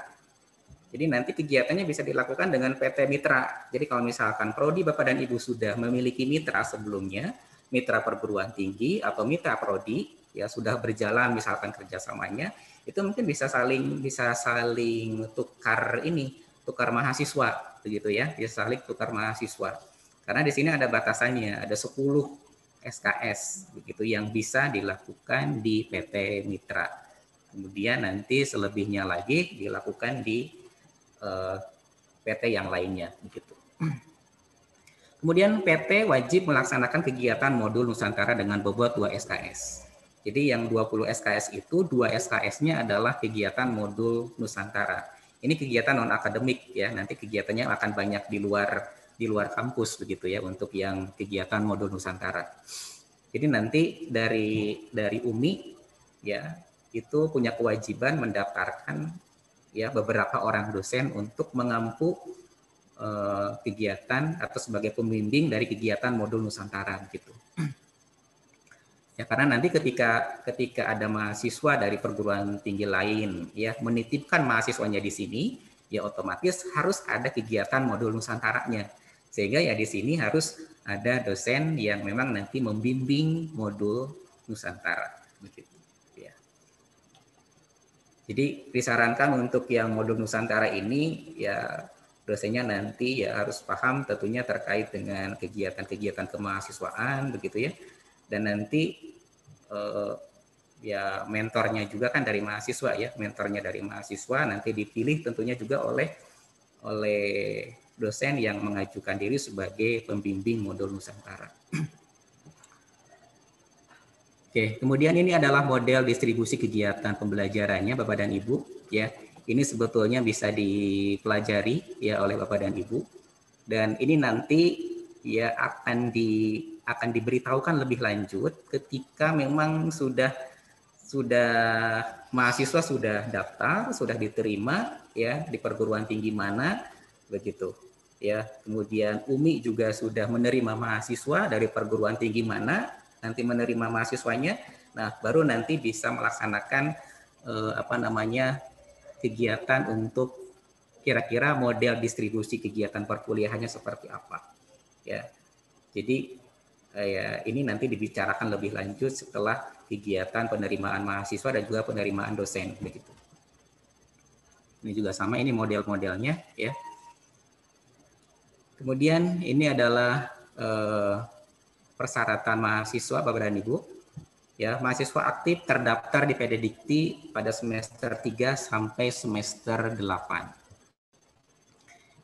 Jadi nanti kegiatannya bisa dilakukan dengan PT mitra. Jadi kalau misalkan prodi Bapak dan Ibu sudah memiliki mitra sebelumnya, mitra perguruan tinggi atau mitra prodi, ya sudah berjalan misalkan kerjasamanya, itu mungkin bisa saling tukar mahasiswa, begitu ya, bisa saling tukar mahasiswa. Karena di sini ada batasannya, ada 10 SKS, begitu yang bisa dilakukan di PT mitra. Kemudian nanti selebihnya lagi dilakukan di PT yang lainnya, begitu. Kemudian PT wajib melaksanakan kegiatan modul Nusantara dengan bobot 2 SKS. Jadi yang 20 SKS itu 2 SKS-nya adalah kegiatan modul Nusantara. Ini kegiatan non akademik ya, nanti kegiatannya akan banyak di luar kampus begitu ya untuk yang kegiatan modul Nusantara. Jadi nanti dari UMI ya itu punya kewajiban mendaftarkan ya beberapa orang dosen untuk mengampu kegiatan atau sebagai pembimbing dari kegiatan modul Nusantara gitu. Ya karena nanti ketika ada mahasiswa dari perguruan tinggi lain ya menitipkan mahasiswanya di sini, ya otomatis harus ada kegiatan modul Nusantaranya. Sehingga ya di sini harus ada dosen yang memang nanti membimbing modul Nusantara begitu ya. Jadi disarankan untuk yang modul Nusantara ini ya dosennya nanti ya harus paham tentunya terkait dengan kegiatan-kegiatan kemahasiswaan begitu ya. Dan nanti ya mentornya juga kan dari mahasiswa ya, mentornya dari mahasiswa nanti dipilih tentunya juga oleh dosen yang mengajukan diri sebagai pembimbing modul Nusantara. Oke, kemudian ini adalah model distribusi kegiatan pembelajarannya Bapak dan Ibu ya. Ini sebetulnya bisa dipelajari ya oleh Bapak dan Ibu. Dan ini nanti ya akan diberitahukan lebih lanjut ketika memang sudah mahasiswa sudah daftar, sudah diterima ya di perguruan tinggi mana begitu ya. Kemudian UMI juga sudah menerima mahasiswa dari perguruan tinggi mana, nanti menerima mahasiswanya. Nah, baru nanti bisa melaksanakan kegiatan untuk kira-kira model distribusi kegiatan perkuliahannya seperti apa ya. Jadi ya ini nanti dibicarakan lebih lanjut setelah kegiatan penerimaan mahasiswa dan juga penerimaan dosen begitu. Ini juga sama, ini model-modelnya ya. Kemudian ini adalah persyaratan mahasiswa Bapak dan Ibu. Ya, mahasiswa aktif terdaftar di PD Dikti pada semester 3 sampai semester 8.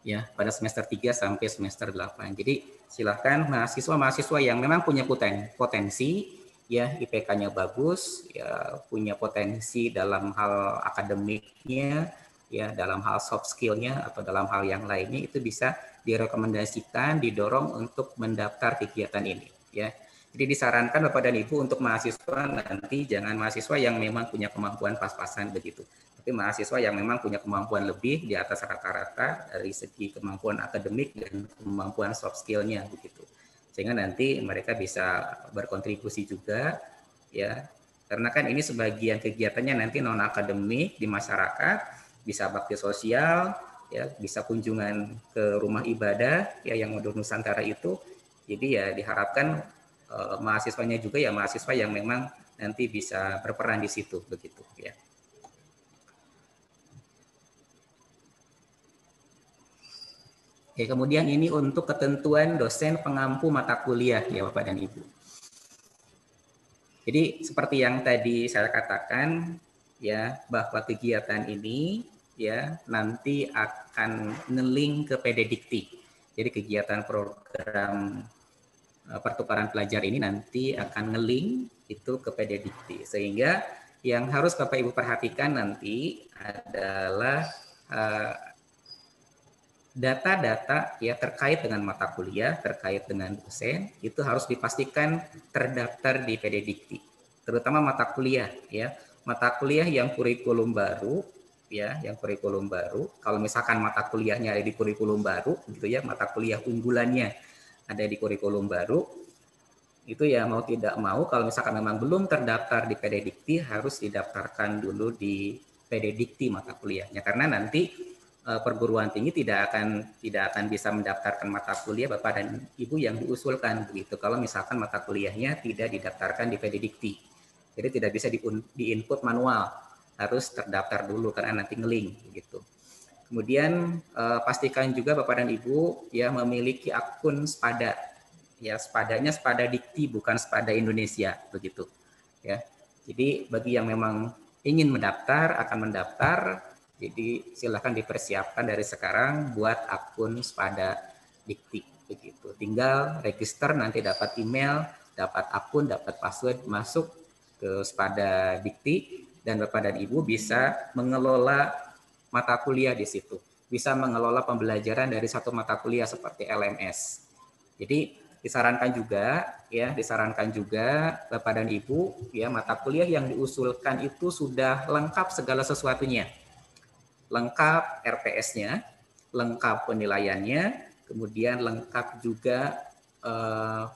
Ya, pada semester 3 sampai semester 8. Jadi silahkan mahasiswa yang memang punya potensi ya IPK-nya bagus, ya punya potensi dalam hal akademiknya, ya dalam hal soft skill-nya atau dalam hal yang lainnya itu bisa direkomendasikan, didorong untuk mendaftar kegiatan ini ya. Jadi disarankan Bapak dan Ibu untuk mahasiswa nanti jangan mahasiswa yang memang punya kemampuan pas-pasan begitu. Tapi mahasiswa yang memang punya kemampuan lebih di atas rata-rata dari segi kemampuan akademik dan kemampuan soft skill-nya begitu. Sehingga nanti mereka bisa berkontribusi juga ya. Karena kan ini sebagian kegiatannya nanti non akademik di masyarakat, bisa bakti sosial ya, bisa kunjungan ke rumah ibadah ya yang modul Nusantara itu. Jadi ya diharapkan mahasiswanya juga ya mahasiswa yang memang nanti bisa berperan di situ begitu ya. Oke, kemudian ini untuk ketentuan dosen pengampu mata kuliah ya Bapak dan Ibu. Jadi seperti yang tadi saya katakan ya bahwa kegiatan ini ya nanti akan nge-link ke PD Dikti. Jadi kegiatan program pertukaran pelajar ini nanti akan nge-link itu ke PD Dikti, sehingga yang harus Bapak Ibu perhatikan nanti adalah data-data ya terkait dengan mata kuliah, terkait dengan dosen, itu harus dipastikan terdaftar di PD Dikti, terutama mata kuliah ya, mata kuliah yang kurikulum baru ya, yang kurikulum baru. Kalau misalkan mata kuliahnya ada di kurikulum baru gitu ya, mata kuliah unggulannya ada di kurikulum baru, itu ya mau tidak mau kalau misalkan memang belum terdaftar di PD Dikti harus didaftarkan dulu di PD Dikti mata kuliahnya, karena nanti perguruan tinggi tidak akan bisa mendaftarkan mata kuliah Bapak dan Ibu yang diusulkan begitu kalau misalkan mata kuliahnya tidak didaftarkan di PD Dikti. Jadi tidak bisa di-input manual, harus terdaftar dulu karena nanti nge-link gitu. Kemudian pastikan juga Bapak dan Ibu ya memiliki akun Spada. Ya, Spadanya Spada Dikti bukan Spada Indonesia begitu. Ya. Jadi bagi yang memang ingin mendaftar akan mendaftar, jadi silakan dipersiapkan dari sekarang buat akun Spada Dikti begitu. Tinggal register, nanti dapat email, dapat akun, dapat password, masuk ke Spada Dikti dan Bapak dan Ibu bisa mengelola mata kuliah di situ. Bisa mengelola pembelajaran dari satu mata kuliah seperti LMS. Jadi disarankan juga Bapak dan Ibu ya, mata kuliah yang diusulkan itu sudah lengkap segala sesuatunya. Lengkap RPS-nya, lengkap penilaiannya, kemudian lengkap juga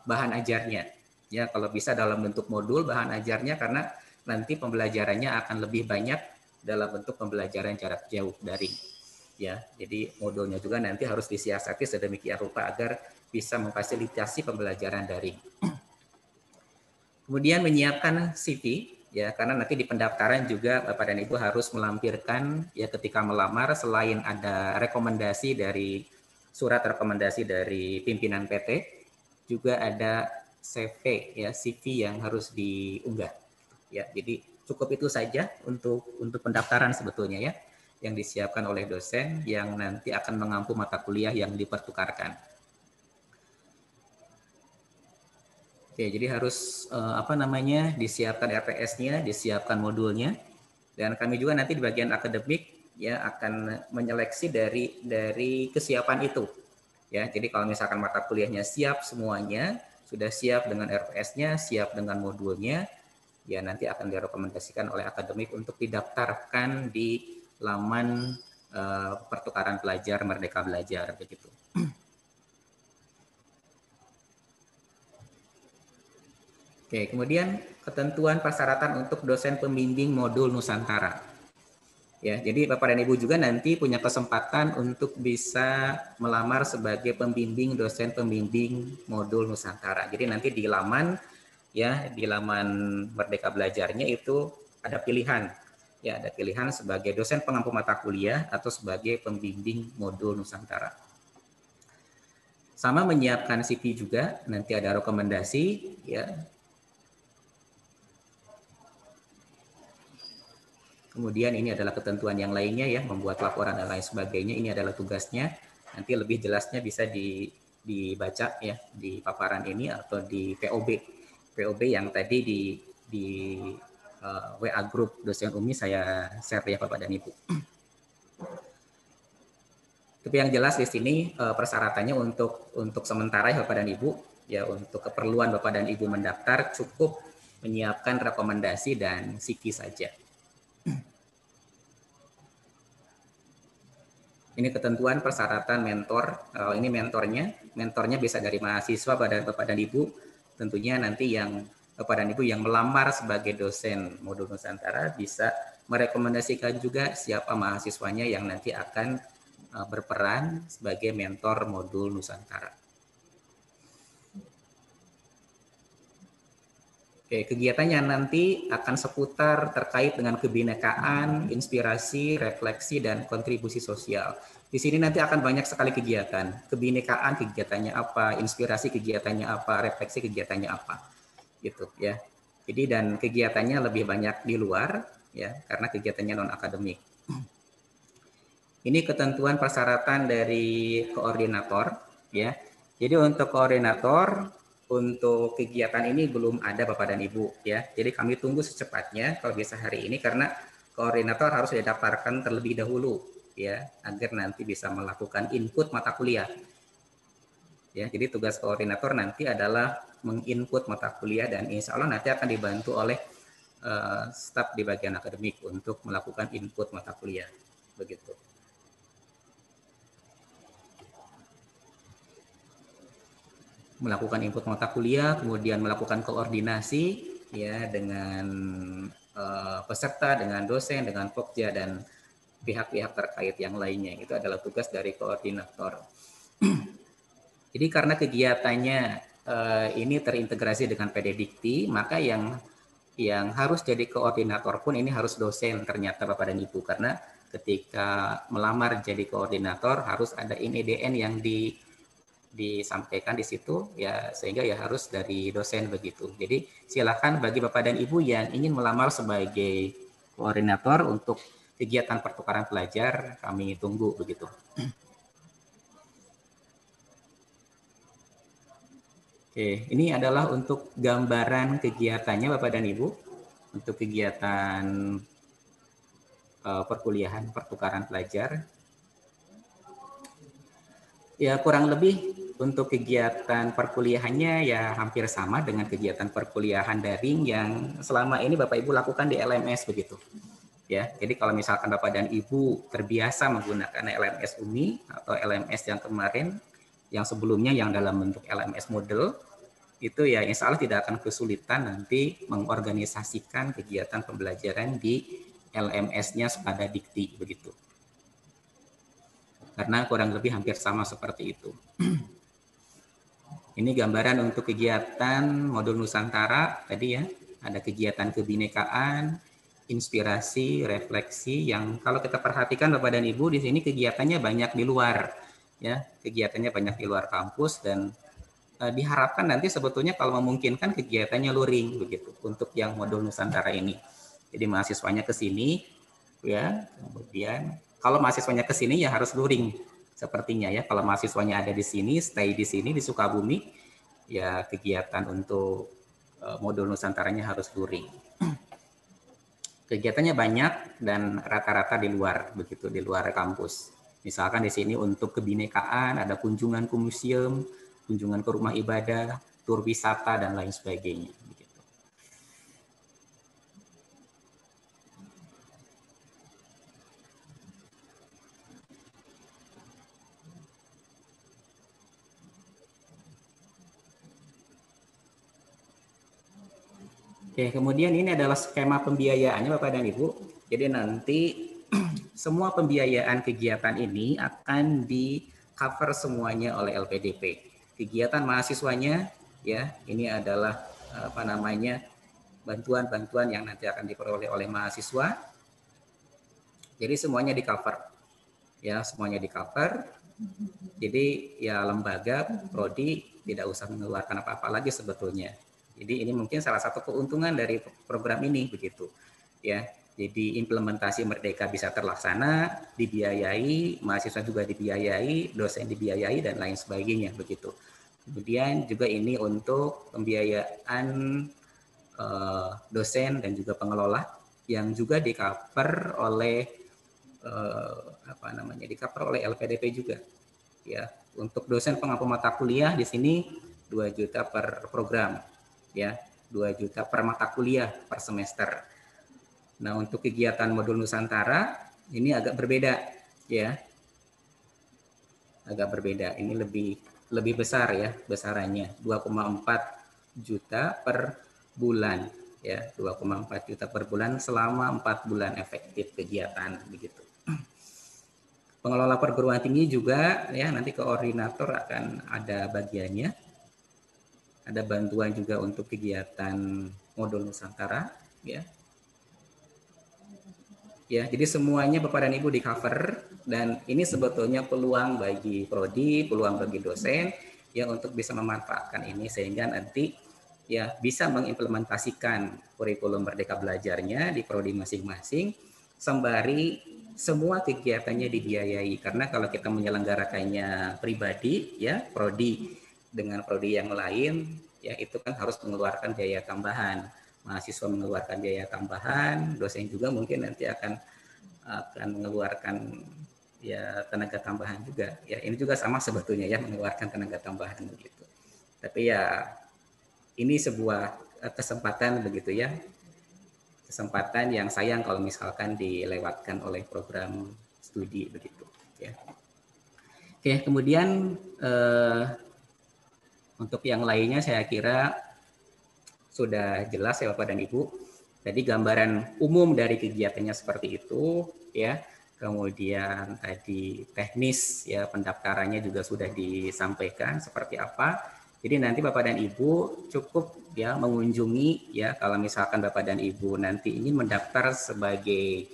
bahan ajarnya. Ya, kalau bisa dalam bentuk modul bahan ajarnya, karena nanti pembelajarannya akan lebih banyak dalam bentuk pembelajaran jarak jauh daring. Ya, jadi modulnya juga nanti harus disiasati sedemikian rupa agar bisa memfasilitasi pembelajaran daring. Kemudian menyiapkan CV ya, karena nanti di pendaftaran juga Bapak dan Ibu harus melampirkan ya ketika melamar, selain ada rekomendasi dari surat rekomendasi dari pimpinan PT, juga ada CV ya, CV yang harus diunggah. Ya, jadi cukup itu saja untuk pendaftaran sebetulnya ya, yang disiapkan oleh dosen yang nanti akan mengampu mata kuliah yang dipertukarkan. Oke, jadi harus disiapkan RPS-nya, disiapkan modulnya, dan kami juga nanti di bagian akademik ya akan menyeleksi dari kesiapan itu. Ya, jadi kalau misalkan mata kuliahnya siap semuanya, sudah siap dengan RPS-nya, siap dengan modulnya, ya nanti akan direkomendasikan oleh akademik untuk didaftarkan di laman pertukaran pelajar Merdeka Belajar begitu. Oke, kemudian ketentuan persyaratan untuk dosen pembimbing modul Nusantara. Ya, jadi Bapak dan Ibu juga nanti punya kesempatan untuk bisa melamar sebagai pembimbing dosen pembimbing modul Nusantara. Jadi nanti di laman Merdeka Belajarnya itu ada pilihan. Ya, ada pilihan sebagai dosen pengampu mata kuliah atau sebagai pembimbing modul Nusantara. Sama menyiapkan CV juga, nanti ada rekomendasi ya. Kemudian ini adalah ketentuan yang lainnya ya, membuat laporan dan lain sebagainya. Ini adalah tugasnya. Nanti lebih jelasnya bisa dibaca ya di paparan ini atau di POB yang tadi di WA grup dosen UMI saya share ya Bapak dan Ibu. Tapi yang jelas di sini persyaratannya untuk sementara ya Bapak dan Ibu ya, untuk keperluan Bapak dan Ibu mendaftar cukup menyiapkan rekomendasi dan CV saja. Ini ketentuan persyaratan mentor. Ini mentornya bisa dari mahasiswa pada Bapak dan Ibu. Tentunya nanti yang Bapak dan Ibu yang melamar sebagai dosen modul Nusantara bisa merekomendasikan juga siapa mahasiswanya yang nanti akan berperan sebagai mentor modul Nusantara. Oke, kegiatannya nanti akan seputar terkait dengan kebinekaan, inspirasi, refleksi, dan kontribusi sosial. Di sini nanti akan banyak sekali kegiatan. Kebinekaan kegiatannya apa, inspirasi kegiatannya apa, refleksi kegiatannya apa, gitu ya. Jadi dan kegiatannya lebih banyak di luar, ya, karena kegiatannya non akademik. Ini ketentuan persyaratan dari koordinator. ya. Jadi untuk koordinator untuk kegiatan ini belum ada Bapak dan Ibu ya. Jadi kami tunggu secepatnya kalau bisa hari ini karena koordinator harus didaftarkan terlebih dahulu ya agar nanti bisa melakukan input mata kuliah. Ya, jadi tugas koordinator nanti adalah menginput mata kuliah dan insya Allah nanti akan dibantu oleh staf di bagian akademik untuk melakukan input mata kuliah begitu. Melakukan input mata kuliah, kemudian melakukan koordinasi ya dengan peserta, dengan dosen, dengan pokja dan pihak-pihak terkait yang lainnya. Itu adalah tugas dari koordinator. Jadi karena kegiatannya ini terintegrasi dengan PD Dikti, maka yang harus jadi koordinator pun ini harus dosen ternyata Bapak dan Ibu, karena ketika melamar jadi koordinator harus ada INIDN yang disampaikan di situ ya, sehingga ya harus dari dosen begitu. Jadi silakan bagi Bapak dan Ibu yang ingin melamar sebagai koordinator untuk kegiatan pertukaran pelajar, kami tunggu begitu. Oke, ini adalah untuk gambaran kegiatannya Bapak dan Ibu untuk kegiatan perkuliahan pertukaran pelajar. Ya kurang lebih untuk kegiatan perkuliahannya ya hampir sama dengan kegiatan perkuliahan daring yang selama ini Bapak Ibu lakukan di LMS begitu. Ya, jadi kalau misalkan Bapak dan Ibu terbiasa menggunakan LMS UMI atau LMS yang kemarin, yang sebelumnya yang dalam bentuk LMS model, itu ya insya Allah tidak akan kesulitan nanti mengorganisasikan kegiatan pembelajaran di LMS-nya pada Dikti begitu. Karena kurang lebih hampir sama seperti itu. Ini gambaran untuk kegiatan modul Nusantara tadi ya, ada kegiatan kebinekaan, inspirasi, refleksi yang kalau kita perhatikan Bapak dan Ibu di sini kegiatannya banyak di luar ya, kegiatannya banyak di luar kampus dan diharapkan nanti sebetulnya kalau memungkinkan kegiatannya luring begitu untuk yang modul Nusantara ini. Jadi mahasiswanya ke sini ya, kemudian kalau mahasiswanya ke sini ya harus luring sepertinya ya. Kalau mahasiswanya ada di sini, stay di sini di Sukabumi, ya kegiatan untuk modul Nusantaranya harus luring. Kegiatannya banyak dan rata-rata di luar begitu, di luar kampus. Misalkan di sini untuk kebinekaan ada kunjungan ke museum, kunjungan ke rumah ibadah, tur wisata dan lain sebagainya. Oke, kemudian ini adalah skema pembiayaannya Bapak dan Ibu. Jadi nanti semua pembiayaan kegiatan ini akan di cover semuanya oleh LPDP. Kegiatan mahasiswanya ya, ini adalah apa namanya bantuan-bantuan yang nanti akan diperoleh oleh mahasiswa. Jadi semuanya di cover. Ya, semuanya di cover. Jadi ya lembaga, prodi tidak usah mengeluarkan apa-apa lagi sebetulnya. Jadi ini mungkin salah satu keuntungan dari program ini begitu. Ya. Jadi implementasi Merdeka bisa terlaksana, dibiayai, mahasiswa juga dibiayai, dosen dibiayai dan lain sebagainya begitu. Kemudian juga ini untuk pembiayaan dosen dan juga pengelola yang juga di-cover oleh di-cover oleh LPDP juga. Ya, untuk dosen pengampu mata kuliah di sini 2 juta per program. Ya, 2 juta per mata kuliah per semester. Nah, untuk kegiatan modul Nusantara ini agak berbeda ya. Agak berbeda. Ini lebih besar ya besarannya, 2,4 juta per bulan ya, 2,4 juta per bulan selama 4 bulan efektif kegiatan begitu. Pengelola perguruan tinggi juga ya, nanti koordinator akan ada bagiannya. Ada bantuan juga untuk kegiatan modul Nusantara ya. Ya, jadi semuanya Bapak dan Ibu di cover dan ini sebetulnya peluang bagi prodi, peluang bagi dosen yang untuk bisa memanfaatkan ini sehingga nanti ya bisa mengimplementasikan kurikulum Merdeka Belajarnya di prodi masing-masing sembari semua kegiatannya dibiayai, karena kalau kita menyelenggarakannya pribadi ya, prodi dengan prodi yang lain ya, itu kan harus mengeluarkan biaya tambahan, mahasiswa mengeluarkan biaya tambahan, dosen juga mungkin nanti akan mengeluarkan ya tenaga tambahan juga ya. Ini juga sama sebetulnya ya, mengeluarkan tenaga tambahan begitu. Tapi ya ini sebuah kesempatan begitu ya, kesempatan yang sayang kalau misalkan dilewatkan oleh program studi begitu ya. Oke, kemudian untuk yang lainnya saya kira sudah jelas ya Bapak dan Ibu. Jadi gambaran umum dari kegiatannya seperti itu ya. Kemudian tadi teknis ya, pendaftarannya juga sudah disampaikan seperti apa. Jadi nanti Bapak dan Ibu cukup ya mengunjungi ya, kalau misalkan Bapak dan Ibu nanti ingin mendaftar sebagai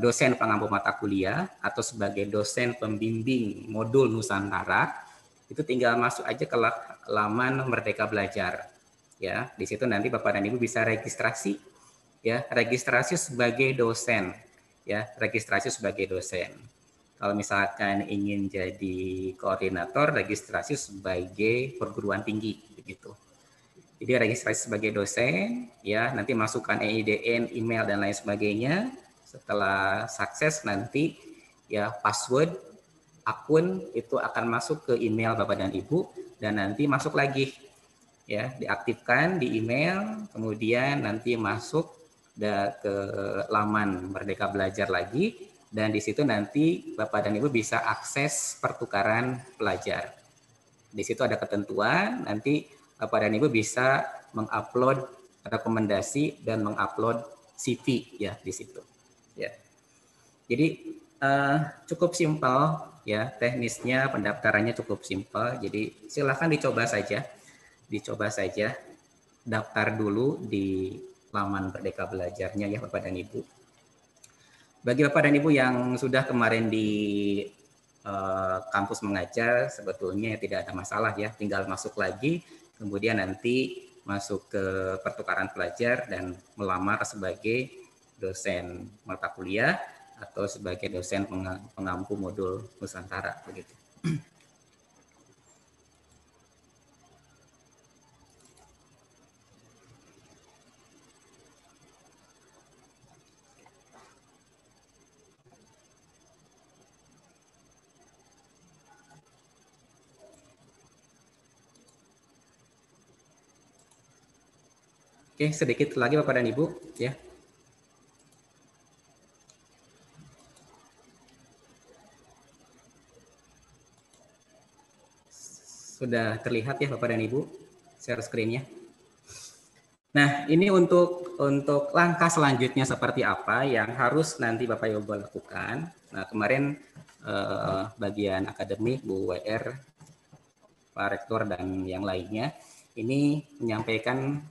dosen pengampu mata kuliah atau sebagai dosen pembimbing modul Nusantara, itu tinggal masuk aja ke laman Merdeka Belajar ya. Di situ nanti Bapak dan Ibu bisa registrasi ya, registrasi sebagai dosen ya, registrasi sebagai dosen. Kalau misalkan ingin jadi koordinator, registrasi sebagai perguruan tinggi begitu. Jadi registrasi sebagai dosen ya, nanti masukkan EIDN, email dan lain sebagainya. Setelah sukses nanti ya password akun itu akan masuk ke email Bapak dan Ibu, dan nanti masuk lagi ya, diaktifkan di email, kemudian nanti masuk ke laman Merdeka Belajar lagi. Dan di situ nanti Bapak dan Ibu bisa akses pertukaran pelajar. Di situ ada ketentuan, nanti Bapak dan Ibu bisa mengupload rekomendasi dan mengupload CV ya di situ. Ya. Jadi cukup simpel ya, teknisnya pendaftarannya cukup simpel. Jadi silakan dicoba saja, daftar dulu di laman Merdeka Belajarnya ya Bapak dan Ibu. Bagi Bapak dan Ibu yang sudah kemarin di kampus mengajar, sebetulnya tidak ada masalah ya, tinggal masuk lagi, kemudian nanti masuk ke pertukaran pelajar dan melamar sebagai dosen mata kuliah atau sebagai dosen pengampu modul Nusantara begitu. Oke, sedikit lagi Bapak dan Ibu ya. Sudah terlihat ya Bapak dan Ibu share screen-nya. Nah, ini untuk langkah selanjutnya seperti apa yang harus nanti Bapak Ibu lakukan. Nah, kemarin bagian akademik Bu WR, Pak Rektor dan yang lainnya ini menyampaikan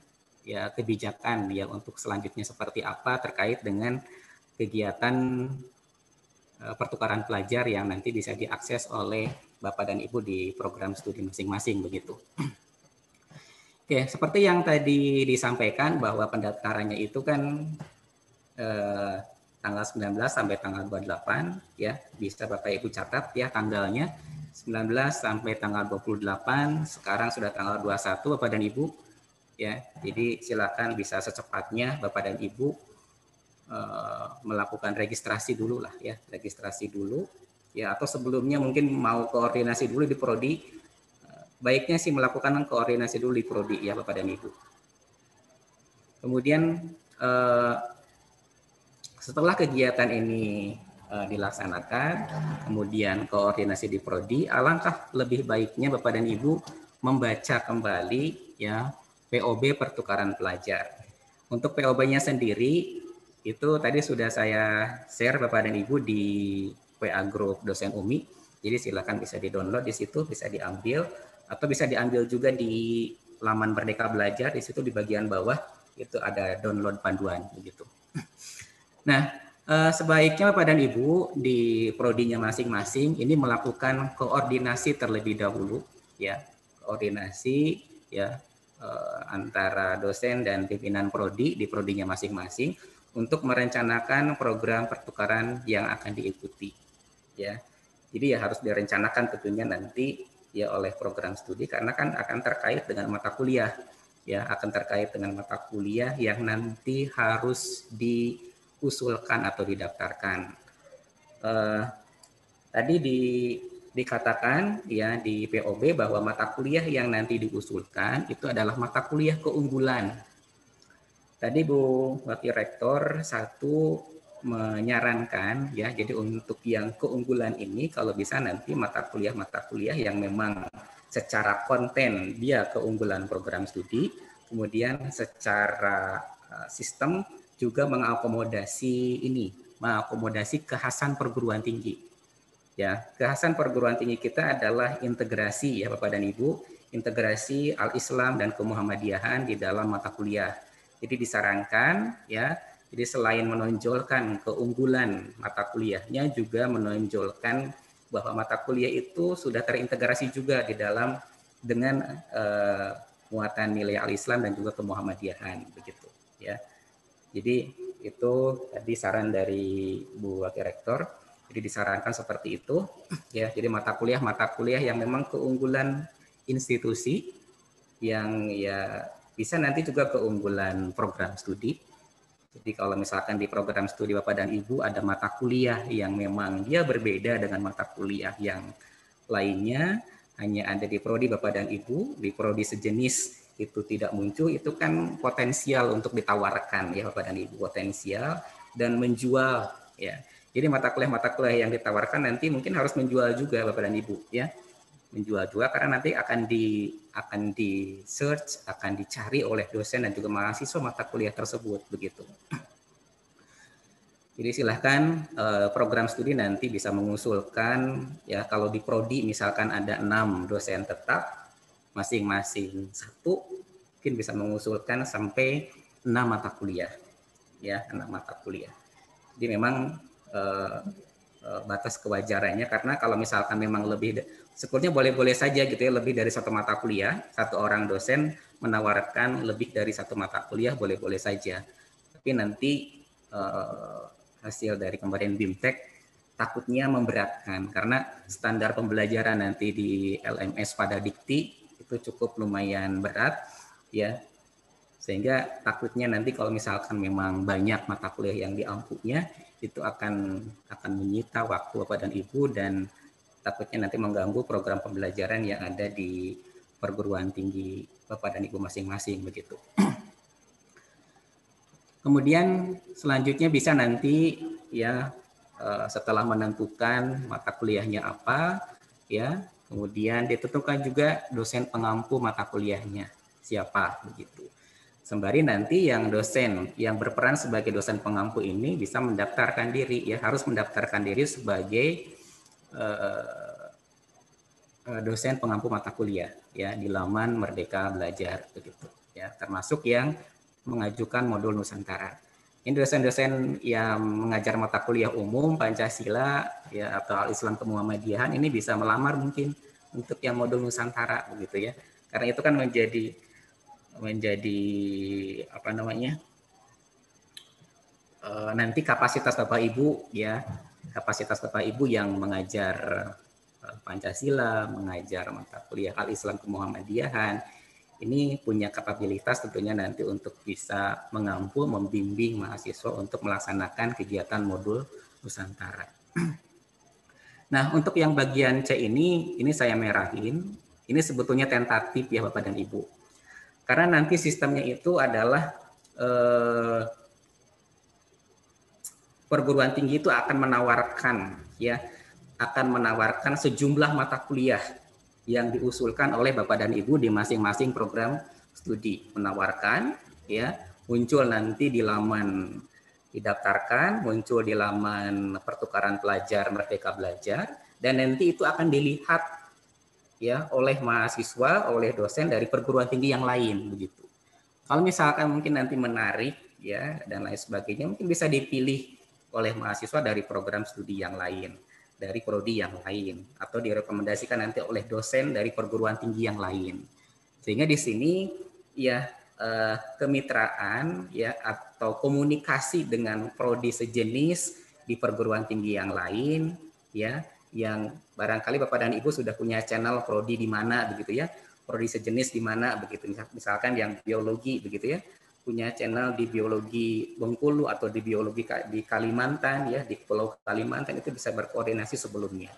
ya kebijakan ya untuk selanjutnya seperti apa terkait dengan kegiatan pertukaran pelajar yang nanti bisa diakses oleh Bapak dan Ibu di program studi masing-masing begitu. Oke, seperti yang tadi disampaikan bahwa pendaftarannya itu kan tanggal 19 sampai tanggal 28 ya, bisa Bapak Ibu catat ya tanggalnya 19 sampai tanggal 28, sekarang sudah tanggal 21 Bapak dan Ibu. Ya, jadi silakan bisa secepatnya Bapak dan Ibu melakukan registrasi dulu lah ya, registrasi dulu ya, atau sebelumnya mungkin mau koordinasi dulu di prodi, baiknya sih melakukan koordinasi dulu di prodi ya Bapak dan Ibu. Kemudian setelah kegiatan ini dilaksanakan, kemudian koordinasi di prodi, alangkah lebih baiknya Bapak dan Ibu membaca kembali ya POB pertukaran pelajar. Untuk POB-nya sendiri itu tadi sudah saya share Bapak dan Ibu di WA Group Dosen UMI. Jadi silakan bisa di-download di situ, bisa diambil atau bisa diambil juga di laman Merdeka Belajar. Di situ di bagian bawah itu ada download panduan begitu. Nah, sebaiknya Bapak dan Ibu di prodinya masing-masing ini melakukan koordinasi terlebih dahulu ya. Koordinasi ya antara dosen dan pimpinan prodi di prodinya masing-masing untuk merencanakan program pertukaran yang akan diikuti, ya. Jadi ya harus direncanakan tentunya nanti ya oleh program studi, karena kan akan terkait dengan mata kuliah, ya, akan terkait dengan mata kuliah yang nanti harus diusulkan atau didaftarkan. Tadi dikatakan ya di POB bahwa mata kuliah yang nanti diusulkan itu adalah mata kuliah keunggulan. Tadi Bu Wakil Rektor satu menyarankan ya, jadi untuk yang keunggulan ini kalau bisa nanti mata kuliah yang memang secara konten dia keunggulan program studi, kemudian secara sistem juga mengakomodasi kekhasan perguruan tinggi. Ya, kekhasan perguruan tinggi kita adalah integrasi ya Bapak dan Ibu, integrasi Al-Islam dan Kemuhammadiyahan di dalam mata kuliah. Jadi disarankan ya, jadi selain menonjolkan keunggulan mata kuliahnya juga menonjolkan bahwa mata kuliah itu sudah terintegrasi juga di dalam dengan muatan nilai Al-Islam dan juga Kemuhammadiyahan begitu ya. Jadi itu tadi saran dari Bu Wakil Rektor. Jadi disarankan seperti itu ya. Jadi mata kuliah yang memang keunggulan institusi yang ya bisa nanti juga keunggulan program studi. Jadi kalau misalkan di program studi Bapak dan Ibu ada mata kuliah yang memang dia berbeda dengan mata kuliah yang lainnya, hanya ada di prodi Bapak dan Ibu, di prodi sejenis itu tidak muncul, itu kan potensial untuk ditawarkan ya Bapak dan Ibu, potensial dan menjual ya. Jadi mata kuliah yang ditawarkan nanti mungkin harus menjual juga Bapak dan Ibu ya. Menjual juga karena nanti akan di search, akan dicari oleh dosen dan juga mahasiswa mata kuliah tersebut begitu. Jadi silahkan program studi nanti bisa mengusulkan ya, kalau di prodi misalkan ada 6 dosen tetap, masing-masing 1 mungkin bisa mengusulkan sampai 6 mata kuliah ya, 6 mata kuliah. Jadi memang batas kewajarannya, karena kalau misalkan memang lebih, sebetulnya boleh-boleh saja gitu ya, lebih dari 1 mata kuliah, 1 orang dosen menawarkan lebih dari 1 mata kuliah boleh-boleh saja. Tapi nanti hasil dari kemarin BIMTEK takutnya memberatkan, karena standar pembelajaran nanti di LMS pada Dikti itu cukup lumayan berat ya, sehingga takutnya nanti kalau misalkan memang banyak mata kuliah yang diampunya itu akan menyita waktu Bapak dan Ibu, dan takutnya nanti mengganggu program pembelajaran yang ada di perguruan tinggi Bapak dan Ibu masing-masing begitu. Kemudian selanjutnya bisa nanti ya setelah menentukan mata kuliahnya apa ya, kemudian ditentukan juga dosen pengampu mata kuliahnya siapa begitu. Sembari nanti yang dosen yang berperan sebagai dosen pengampu ini bisa mendaftarkan diri ya, harus mendaftarkan diri sebagai dosen pengampu mata kuliah ya di laman Merdeka Belajar begitu ya, termasuk yang mengajukan modul Nusantara. Ini dosen-dosen yang mengajar mata kuliah umum Pancasila ya atau Al-Islam Kemuhammadiyahan ini bisa melamar mungkin untuk yang modul Nusantara begitu ya. Karena itu kan menjadi apa namanya? Nanti kapasitas Bapak Ibu ya, kapasitas Bapak Ibu yang mengajar Pancasila, mengajar mata kuliah Al-Islam Kemuhammadiyahan, ini punya kapabilitas tentunya nanti untuk bisa mengampu, membimbing mahasiswa untuk melaksanakan kegiatan modul Nusantara. Nah, untuk yang bagian C ini saya merahin, ini sebetulnya tentatif ya Bapak dan Ibu. Karena nanti sistemnya itu adalah perguruan tinggi itu akan menawarkan sejumlah mata kuliah yang diusulkan oleh Bapak dan Ibu di masing-masing program studi. Menawarkan ya, muncul nanti di laman didaftarkan, muncul di laman pertukaran pelajar Merdeka Belajar, dan nanti itu akan dilihat ya oleh mahasiswa, oleh dosen dari perguruan tinggi yang lain begitu. Kalau misalkan mungkin nanti menarik ya dan lain sebagainya, mungkin bisa dipilih oleh mahasiswa dari program studi yang lain, dari prodi yang lain, atau direkomendasikan nanti oleh dosen dari perguruan tinggi yang lain. Sehingga di sini ya kemitraan ya atau komunikasi dengan prodi sejenis di perguruan tinggi yang lain, ya, yang barangkali Bapak dan Ibu sudah punya channel prodi di mana begitu ya, prodi sejenis di mana begitu, misalkan yang biologi begitu ya, punya channel di biologi Bengkulu atau di biologi di Kalimantan ya, di Pulau Kalimantan, itu bisa berkoordinasi sebelumnya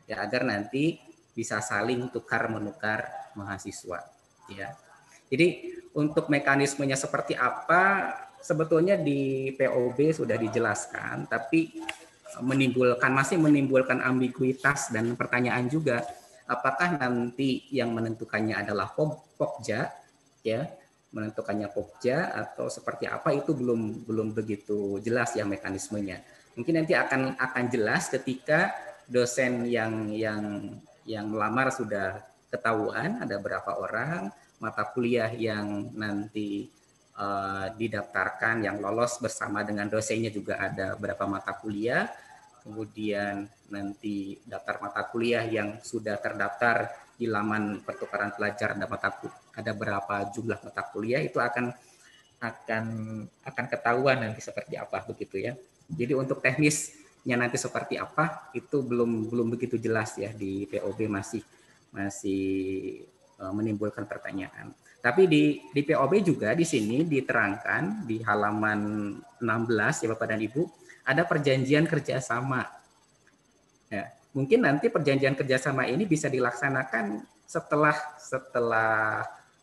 ya, agar nanti bisa saling tukar menukar mahasiswa ya. Jadi untuk mekanismenya seperti apa sebetulnya di POB sudah dijelaskan, tapi masih menimbulkan ambiguitas dan pertanyaan juga, apakah nanti yang menentukannya adalah Pokja ya, menentukannya Pokja atau seperti apa, itu belum begitu jelas ya mekanismenya. Mungkin nanti akan jelas ketika dosen yang melamar sudah ketahuan ada berapa orang, mata kuliah yang nanti didaftarkan, yang lolos bersama dengan dosennya juga ada berapa mata kuliah, kemudian nanti daftar mata kuliah yang sudah terdaftar di laman pertukaran pelajar ada berapa jumlah mata kuliah, itu akan ketahuan nanti seperti apa begitu ya. Jadi untuk teknisnya nanti seperti apa itu belum begitu jelas ya, di POB masih menimbulkan pertanyaan. Tapi di POB juga di sini diterangkan di halaman 16 ya Bapak dan Ibu, ada perjanjian kerjasama. Ya, mungkin nanti perjanjian kerjasama ini bisa dilaksanakan setelah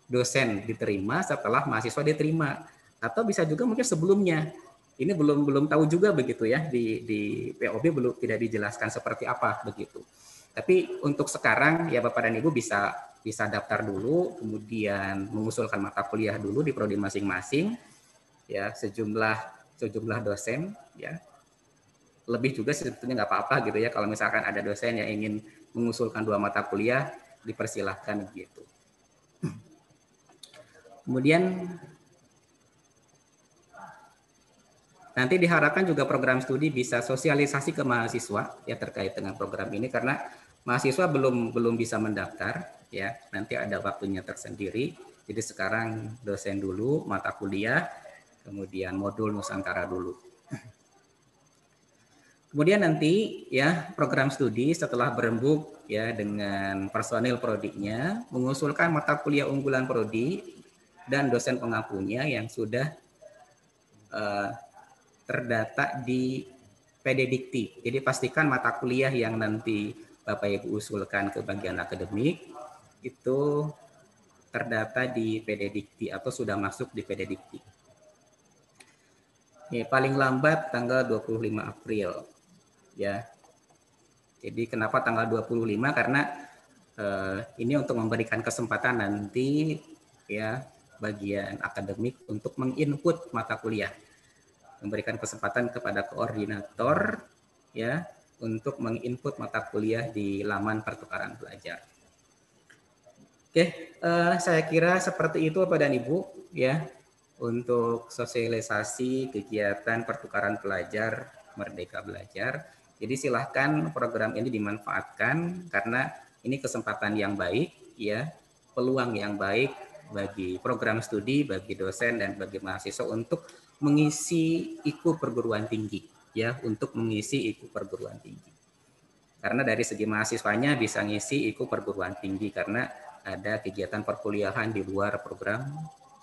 dosen diterima, setelah mahasiswa diterima, atau bisa juga mungkin sebelumnya. Ini belum tahu juga begitu ya, di POB belum, tidak dijelaskan seperti apa begitu. Tapi untuk sekarang ya Bapak dan Ibu bisa daftar dulu, kemudian mengusulkan mata kuliah dulu di prodi masing-masing ya, sejumlah dosen ya. Lebih juga sebetulnya nggak apa-apa gitu ya, kalau misalkan ada dosen yang ingin mengusulkan 2 mata kuliah, dipersilahkan gitu. Kemudian nanti diharapkan juga program studi bisa sosialisasi ke mahasiswa ya terkait dengan program ini, karena mahasiswa belum bisa mendaftar ya, nanti ada waktunya tersendiri. Jadi sekarang dosen dulu, mata kuliah, kemudian modul Nusantara dulu. Kemudian nanti ya program studi setelah berembuk ya dengan personil prodinya, mengusulkan mata kuliah unggulan prodi dan dosen pengampunya yang sudah terdata di PD Dikti. Jadi pastikan mata kuliah yang nanti Bapak Ibu usulkan ke bagian akademik itu terdata di PD Dikti atau sudah masuk di PD Dikti. Ya, paling lambat tanggal 25 April. Ya. Jadi kenapa tanggal 25? Karena ini untuk memberikan kesempatan nanti ya bagian akademik untuk menginput mata kuliah. Memberikan kesempatan kepada koordinator ya untuk menginput mata kuliah di laman pertukaran pelajar. Oke, saya kira seperti itu Bapak dan Ibu ya untuk sosialisasi kegiatan pertukaran pelajar Merdeka Belajar. Jadi silahkan program ini dimanfaatkan karena ini kesempatan yang baik ya, peluang yang baik bagi program studi, bagi dosen dan bagi mahasiswa untuk mengisi IKU perguruan tinggi ya, untuk mengisi IKU perguruan tinggi. Karena dari segi mahasiswanya bisa ngisi IKU perguruan tinggi karena ada kegiatan perkuliahan di luar program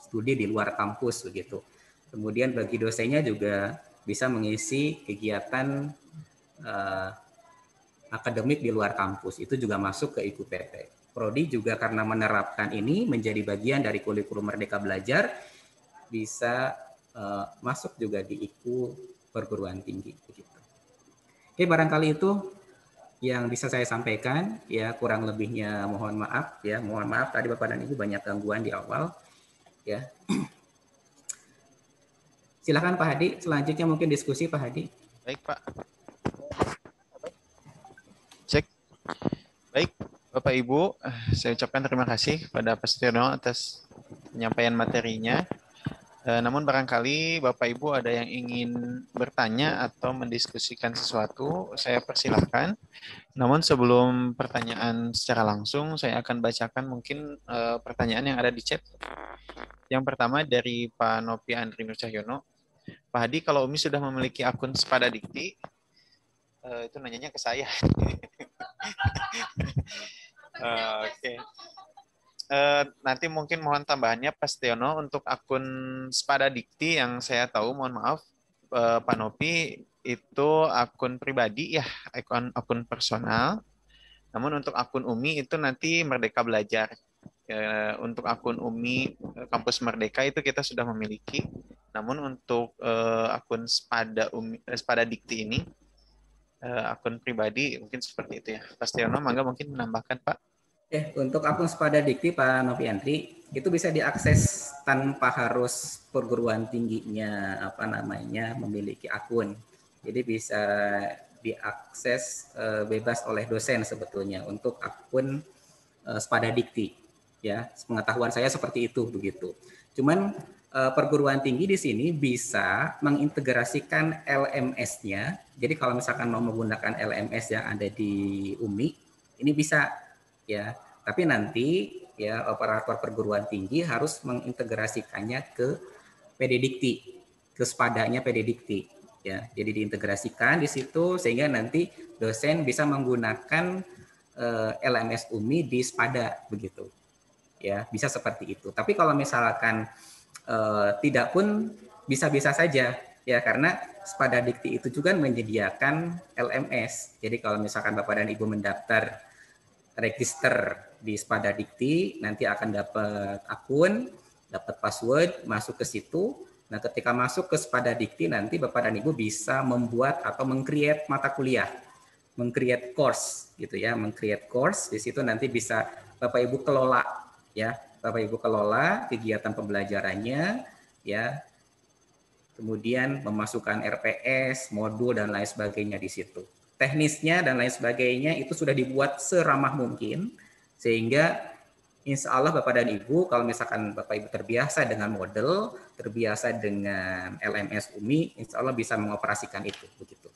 studi, di luar kampus begitu. Kemudian bagi dosennya juga bisa mengisi kegiatan akademik di luar kampus, itu juga masuk ke IKU PT. Prodi juga karena menerapkan ini menjadi bagian dari kurikulum Merdeka Belajar bisa masuk juga di IKU perguruan tinggi begitu. Oke, barangkali itu yang bisa saya sampaikan ya, kurang lebihnya mohon maaf ya, mohon maaf tadi Bapak dan Ibu banyak gangguan di awal ya. Silakan Pak Hadi, selanjutnya mungkin diskusi Pak Hadi. Baik Pak. Cek. Baik Bapak Ibu, saya ucapkan terima kasih kepada Pak Setiono atas penyampaian materinya. Namun barangkali Bapak Ibu ada yang ingin bertanya atau mendiskusikan sesuatu, saya persilahkan. Namun sebelum pertanyaan secara langsung, saya akan bacakan mungkin pertanyaan yang ada di chat. Yang pertama dari Pak Nopi Andri Nur Cahyono. Pak Hadi, kalau Umi sudah memiliki akun Sepada Dikti, itu nanyanya ke saya. Oke. Nanti mungkin mohon tambahannya Pak Setiono untuk akun Sepada Dikti yang saya tahu, mohon maaf Pak Nopi, itu akun pribadi ya, akun personal. Namun untuk akun Umi itu nanti Merdeka Belajar. Untuk akun Umi Kampus Merdeka itu kita sudah memiliki. Namun untuk akun Sepada Dikti ini akun pribadi mungkin seperti itu ya. Pak Setiono, mangga mungkin menambahkan Pak. Untuk akun Sepada Dikti Pak Noviandri itu bisa diakses tanpa harus perguruan tingginya memiliki akun. Jadi bisa diakses bebas oleh dosen sebetulnya untuk akun Sepada Dikti. Ya, pengetahuan saya seperti itu begitu. Cuman perguruan tinggi di sini bisa mengintegrasikan LMS-nya. Jadi kalau misalkan mau menggunakan LMS yang ada di UMI, ini bisa ya. Tapi nanti ya operator perguruan tinggi harus mengintegrasikannya ke PD Dikti, ke Sepadanya PD Dikti. Ya, jadi diintegrasikan di situ sehingga nanti dosen bisa menggunakan LMS UMI di Sepada begitu. Ya, bisa seperti itu. Tapi kalau misalkan tidak pun bisa-bisa saja ya, karena Sepada Dikti itu juga menyediakan LMS. Jadi kalau misalkan Bapak dan Ibu mendaftar register di Sepada Dikti, nanti akan dapat akun, dapat password, masuk ke situ. Nah, ketika masuk ke Sepada Dikti, nanti Bapak dan Ibu bisa membuat atau meng-create mata kuliah, meng-create course gitu ya, meng-create course. Di situ nanti bisa Bapak Ibu kelola ya, Bapak Ibu kelola kegiatan pembelajarannya ya. Kemudian memasukkan RPS, modul dan lain sebagainya di situ. Teknisnya dan lain sebagainya itu sudah dibuat seramah mungkin sehingga insya Allah Bapak dan Ibu kalau misalkan Bapak Ibu terbiasa dengan model, terbiasa dengan LMS UMI, insya Allah bisa mengoperasikan itu begitu.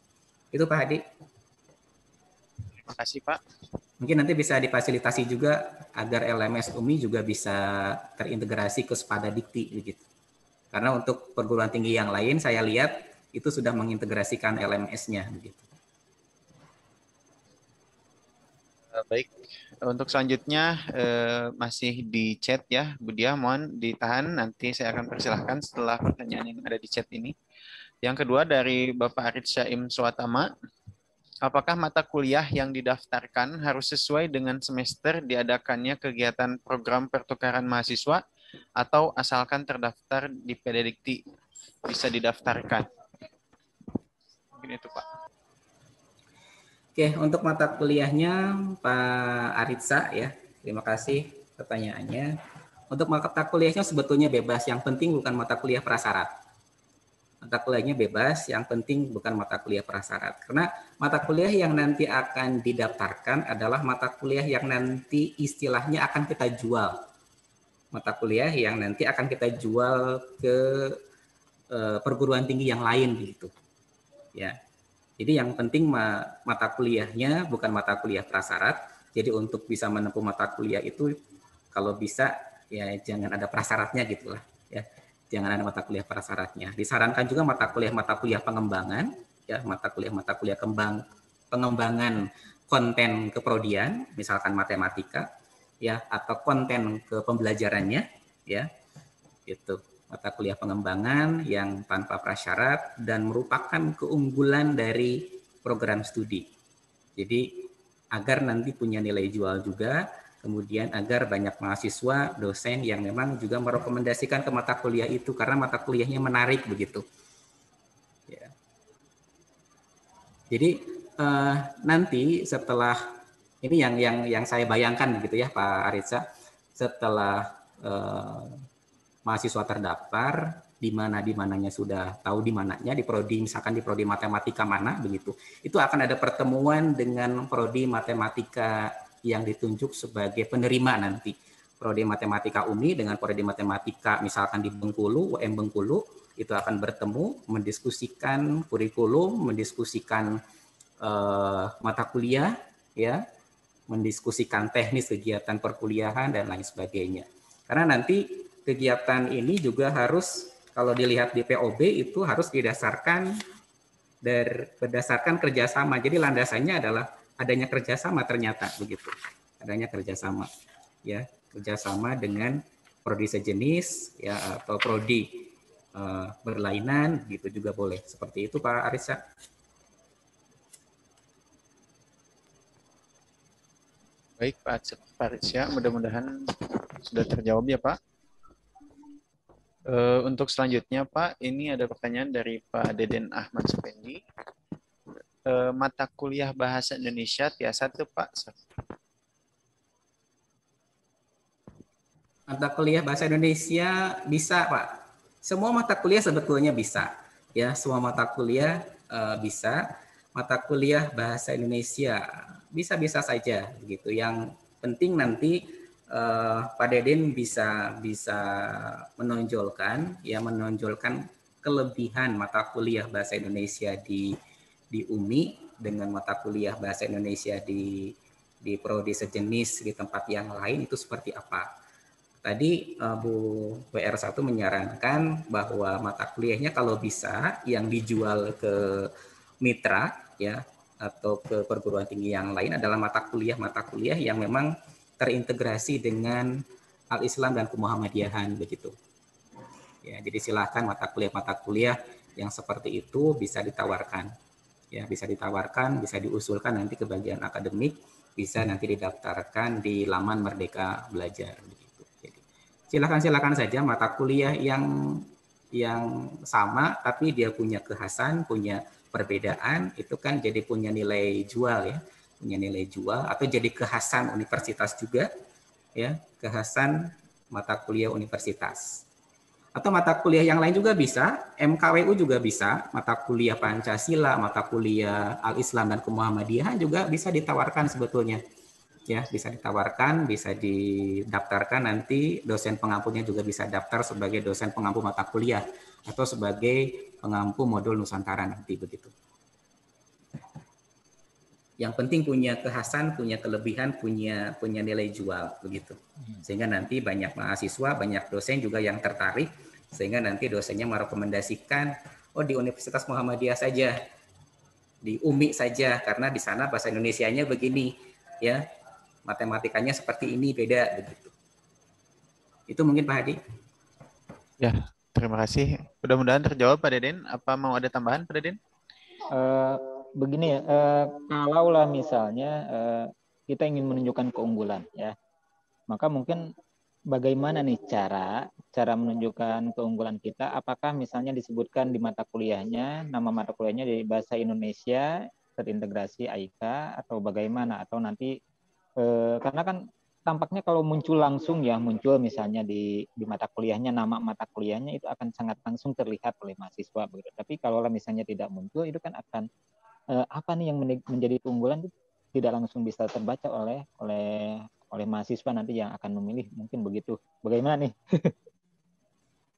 Itu Pak Hadi. Terima kasih Pak. Mungkin nanti bisa difasilitasi juga agar LMS UMI juga bisa terintegrasi ke Sepada Dikti begitu. Karena untuk perguruan tinggi yang lain saya lihat itu sudah mengintegrasikan LMS-nya begitu. Baik, untuk selanjutnya masih di chat ya, Bu Dia, mohon ditahan, nanti saya akan persilahkan setelah pertanyaan yang ada di chat ini. Yang kedua dari Bapak Arid Syaim Swatama, apakah mata kuliah yang didaftarkan harus sesuai dengan semester diadakannya kegiatan program pertukaran mahasiswa atau asalkan terdaftar di PD Dikti bisa didaftarkan? Mungkin itu Pak. Oke, untuk mata kuliahnya Pak Aritsa ya, terima kasih pertanyaannya. Untuk mata kuliahnya sebetulnya bebas, yang penting bukan mata kuliah prasyarat. Mata kuliahnya bebas, yang penting bukan mata kuliah prasyarat. Karena mata kuliah yang nanti akan didaftarkan adalah mata kuliah yang nanti istilahnya akan kita jual. Mata kuliah yang nanti akan kita jual ke perguruan tinggi yang lain gitu. Ya. Jadi yang penting mata kuliahnya bukan mata kuliah prasyarat. Jadi untuk bisa menempuh mata kuliah itu kalau bisa ya jangan ada prasyaratnya gitulah ya. Jangan ada mata kuliah prasyaratnya. Disarankan juga mata kuliah pengembangan ya, mata kuliah pengembangan konten keprodian, misalkan matematika ya, atau konten ke pembelajarannya ya. Itu mata kuliah pengembangan yang tanpa prasyarat dan merupakan keunggulan dari program studi. Jadi agar nanti punya nilai jual juga, kemudian agar banyak mahasiswa, dosen yang memang juga merekomendasikan ke mata kuliah itu karena mata kuliahnya menarik begitu. Ya. Jadi nanti setelah ini yang saya bayangkan gitu ya Pak Aritsa, setelah mahasiswa terdaftar di mananya sudah tahu di mananya, di prodi misalkan di prodi matematika mana begitu, itu akan ada pertemuan dengan prodi matematika yang ditunjuk sebagai penerima nanti. Prodi matematika UMI dengan prodi matematika misalkan di Bengkulu, UM Bengkulu, itu akan bertemu mendiskusikan kurikulum, mendiskusikan mata kuliah ya, mendiskusikan teknis kegiatan perkuliahan dan lain sebagainya. Karena nanti kegiatan ini juga harus kalau dilihat di POB itu harus berdasarkan kerjasama. Jadi landasannya adalah adanya kerjasama ternyata begitu, adanya kerjasama, ya kerjasama dengan prodi sejenis, ya atau prodi berlainan, gitu juga boleh. Seperti itu Pak Arisa. Baik Pak Arisya, mudah-mudahan sudah terjawab ya Pak. Untuk selanjutnya Pak, ini ada pertanyaan dari Pak Deden Ahmad Supendi. Mata kuliah Bahasa Indonesia tiasa tuh Pak. Mata kuliah Bahasa Indonesia bisa Pak. Semua mata kuliah sebetulnya bisa. Ya, semua mata kuliah bisa. Mata kuliah Bahasa Indonesia bisa-bisa saja begitu. Yang penting nanti Pak Deden bisa menonjolkan kelebihan mata kuliah Bahasa Indonesia di UMI dengan mata kuliah Bahasa Indonesia di prodi sejenis di tempat yang lain itu seperti apa. Tadi Bu WR1 menyarankan bahwa mata kuliahnya kalau bisa yang dijual ke mitra ya atau ke perguruan tinggi yang lain adalah mata kuliah yang memang terintegrasi dengan Al-Islam dan Kemuhammadiyahan begitu. Ya, jadi silakan mata kuliah yang seperti itu bisa ditawarkan. Ya, bisa diusulkan nanti ke bagian akademik, bisa nanti didaftarkan di laman Merdeka Belajar begitu. Jadi silakan saja mata kuliah yang sama tapi dia punya kekhasan, punya perbedaan, itu kan jadi punya nilai jual ya, atau jadi kekhasan universitas juga ya, kekhasan mata kuliah universitas. Atau mata kuliah yang lain juga bisa, MKWU juga bisa, mata kuliah Pancasila, mata kuliah Al-Islam dan Kemuhammadiyahan juga bisa ditawarkan sebetulnya. Ya, bisa ditawarkan, bisa didaftarkan nanti dosen pengampunya juga bisa daftar sebagai dosen pengampu mata kuliah atau sebagai pengampu modul Nusantara nanti begitu. Yang penting punya kekhasan, punya kelebihan, punya nilai jual begitu. Sehingga nanti banyak mahasiswa, banyak dosen juga yang tertarik, sehingga nanti dosennya merekomendasikan, oh di Universitas Muhammadiyah saja, di UMI saja, karena di sana bahasa Indonesianya begini, ya, matematikanya seperti ini, beda begitu. Itu mungkin Pak Hadi. Ya, terima kasih. Mudah-mudahan terjawab Pak Deden. Apa mau ada tambahan Pak Deden? Begini ya, kalaulah misalnya kita ingin menunjukkan keunggulan ya, maka mungkin bagaimana nih cara menunjukkan keunggulan kita? Apakah misalnya disebutkan di mata kuliahnya, nama mata kuliahnya di bahasa Indonesia terintegrasi AIK atau bagaimana? Atau nanti karena kan tampaknya kalau muncul misalnya di mata kuliahnya, nama mata kuliahnya itu akan sangat langsung terlihat oleh mahasiswa begitu. Tapi kalau misalnya tidak muncul, itu kan akan apa nih yang menjadi keunggulan itu tidak langsung bisa terbaca oleh mahasiswa nanti yang akan memilih, mungkin begitu. Bagaimana nih?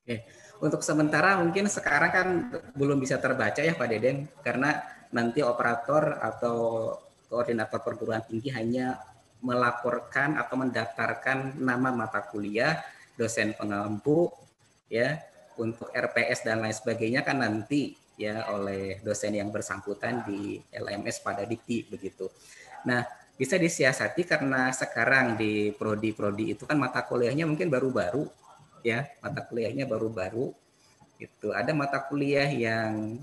Oke. Untuk sementara mungkin sekarang kan belum bisa terbaca ya Pak Deden, karena nanti operator atau koordinator perguruan tinggi hanya melaporkan atau mendaftarkan nama mata kuliah, dosen pengampu, ya, untuk RPS dan lain sebagainya kan nanti ya oleh dosen yang bersangkutan di LMS pada Dikti begitu. Nah, bisa disiasati karena sekarang di prodi-prodi itu kan mata kuliahnya mungkin baru-baru ya, mata kuliahnya baru-baru. Itu ada mata kuliah yang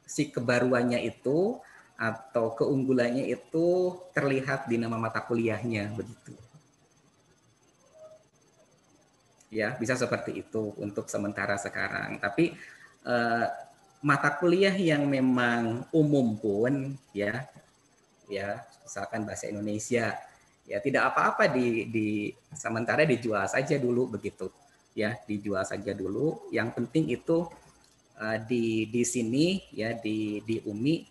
si kebaruannya itu atau keunggulannya itu terlihat di nama mata kuliahnya begitu. Ya, bisa seperti itu untuk sementara sekarang. Tapi mata kuliah yang memang umum pun ya misalkan bahasa Indonesia ya tidak apa-apa di sementara dijual saja dulu begitu ya, dijual saja dulu. Yang penting itu di sini ya di UMI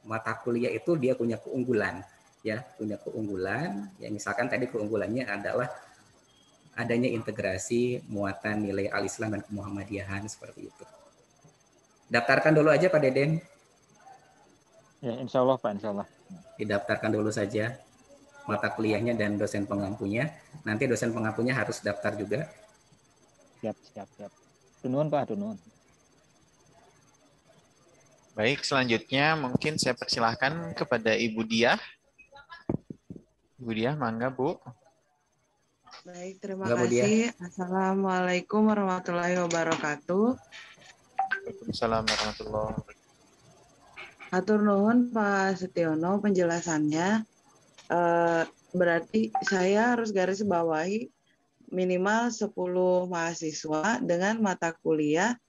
mata kuliah itu dia punya keunggulan ya, misalkan tadi keunggulannya adalah adanya integrasi muatan nilai Al-Islam dan Kemuhammadiyahan seperti itu. Daftarkan dulu aja Pak Deden. Ya, insya Allah Pak, insya Allah. Didaftarkan dulu saja mata kuliahnya dan dosen pengampunya. Nanti dosen pengampunya harus daftar juga. Siap. Nuhun Pak, nuhun. Baik, selanjutnya mungkin saya persilahkan kepada Ibu Diah. Ibu Diah, mangga Bu. Baik, terima Enggak, Bu Diah. kasih. Assalamualaikum warahmatullahi wabarakatuh. Waalaikumsalam warahmatullahi wabarakatuh. Hatur nuhun Pak Setiono penjelasannya. Berarti saya harus garis bawahi minimal 10 mahasiswa dengan mata kuliah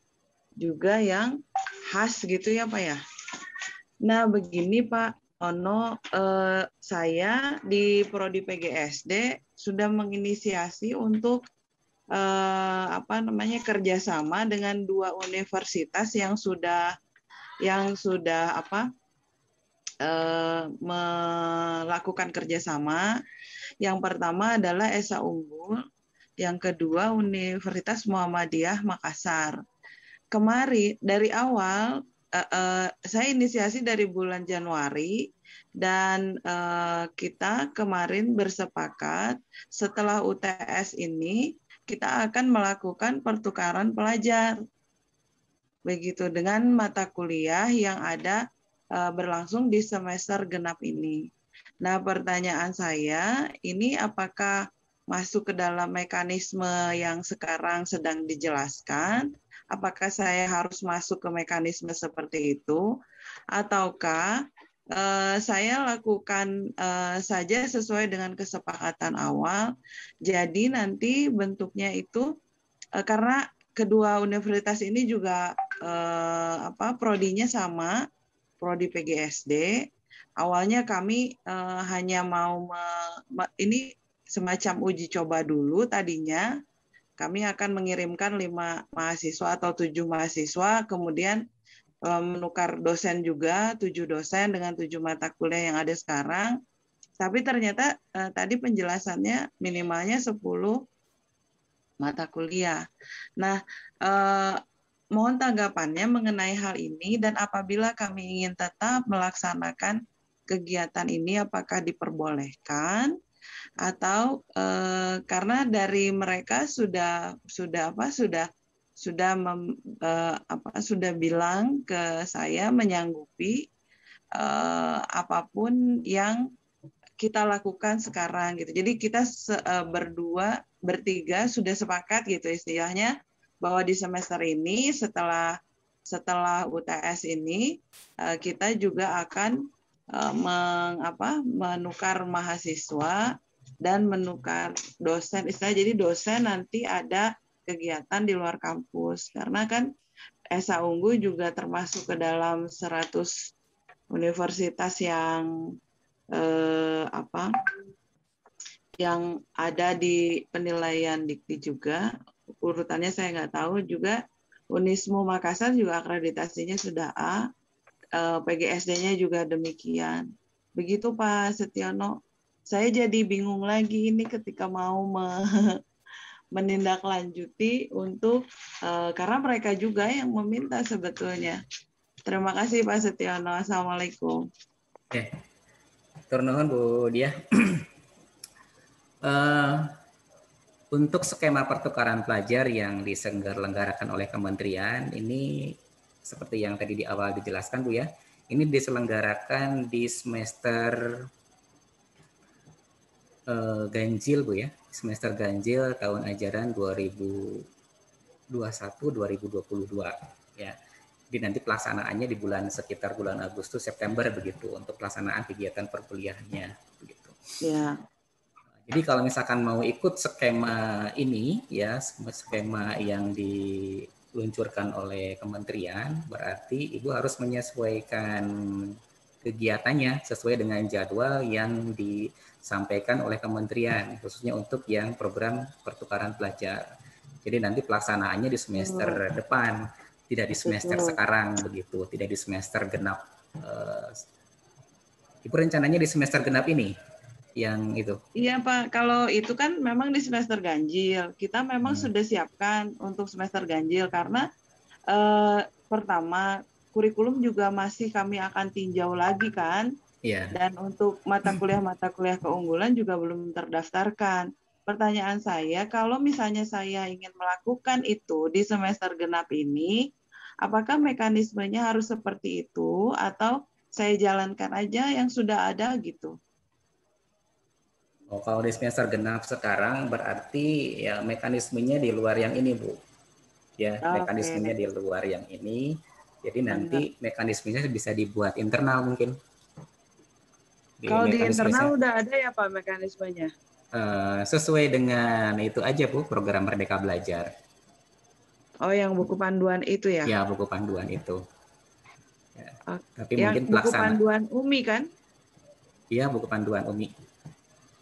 juga yang khas gitu ya Pak ya. Nah begini Pak Ono, saya di Prodi PGSD sudah menginisiasi untuk kerjasama dengan 2 universitas yang sudah melakukan kerjasama. Yang pertama adalah Esa Unggul, yang kedua Universitas Muhammadiyah Makassar. Kemarin dari awal saya inisiasi dari bulan Januari dan kita kemarin bersepakat setelah UTS ini kita akan melakukan pertukaran pelajar. Begitu dengan mata kuliah yang ada berlangsung di semester genap ini. Nah, pertanyaan saya, ini apakah masuk ke dalam mekanisme yang sekarang sedang dijelaskan? Apakah saya harus masuk ke mekanisme seperti itu? Ataukah saya lakukan saja sesuai dengan kesepakatan awal? Jadi nanti bentuknya itu, karena kedua universitas ini juga prodinya sama, prodi PGSD. Awalnya kami hanya mau ini semacam uji coba dulu tadinya. Kami akan mengirimkan 5 mahasiswa atau 7 mahasiswa, kemudian menukar dosen juga, 7 dosen dengan 7 mata kuliah yang ada sekarang. Tapi ternyata tadi penjelasannya minimalnya 10 mata kuliah. Nah, mohon tanggapannya mengenai hal ini, dan apabila kami ingin tetap melaksanakan kegiatan ini, apakah diperbolehkan atau karena dari mereka sudah bilang ke saya menyanggupi apapun yang kita lakukan sekarang gitu. Jadi kita bertiga sudah sepakat gitu istilahnya, bahwa di semester ini setelah UTS ini kita juga akan menukar mahasiswa dan menukar dosen. Istilah jadi dosen nanti ada kegiatan di luar kampus, karena kan Esa Unggul juga termasuk ke dalam 100 universitas yang yang ada di penilaian Dikti juga. Urutannya saya nggak tahu juga. Unismu Makassar juga akreditasinya sudah A, PGSD-nya juga demikian. Begitu Pak Setiono. Saya jadi bingung lagi ini ketika mau menindaklanjuti untuk karena mereka juga yang meminta sebetulnya. Terima kasih Pak Setiono. Assalamualaikum. Oke. Turnuhun Bu Diah. Untuk skema pertukaran pelajar yang diselenggarakan oleh kementerian ini seperti yang tadi di awal dijelaskan Bu ya, ini diselenggarakan di semester ganjil Bu ya, semester ganjil tahun ajaran 2021-2022 ya. Jadi nanti pelaksanaannya di sekitar bulan Agustus September begitu untuk pelaksanaan kegiatan perkuliahannya begitu. Ya. Jadi kalau misalkan mau ikut skema ini ya, skema yang diluncurkan oleh kementerian, berarti Ibu harus menyesuaikan kegiatannya sesuai dengan jadwal yang disampaikan oleh kementerian, khususnya untuk yang program pertukaran pelajar. Jadi nanti pelaksanaannya di semester depan, tidak di semester sekarang begitu, tidak di semester genap. Ibu rencananya di semester genap ini yang itu. Iya Pak, kalau itu kan memang di semester ganjil. Kita memang sudah siapkan untuk semester ganjil karena pertama kurikulum juga masih kami akan tinjau lagi kan. Iya. Dan untuk mata kuliah keunggulan juga belum terdaftarkan. pertanyaan saya, kalau misalnya saya ingin melakukan itu di semester genap ini, apakah mekanismenya harus seperti itu atau saya jalankan aja yang sudah ada gitu? Oh, kalau di semester genap sekarang berarti ya mekanismenya di luar yang ini, Bu. Ya, mekanismenya di luar yang ini. Jadi nanti mekanismenya bisa dibuat internal mungkin. Kalau di internal udah ada ya Pak mekanismenya? Sesuai dengan itu aja Bu, program Merdeka Belajar. Oh, yang buku panduan itu ya? Ya, buku panduan itu. Ya, tapi yang mungkin buku panduan UMI kan? Iya, buku panduan UMI.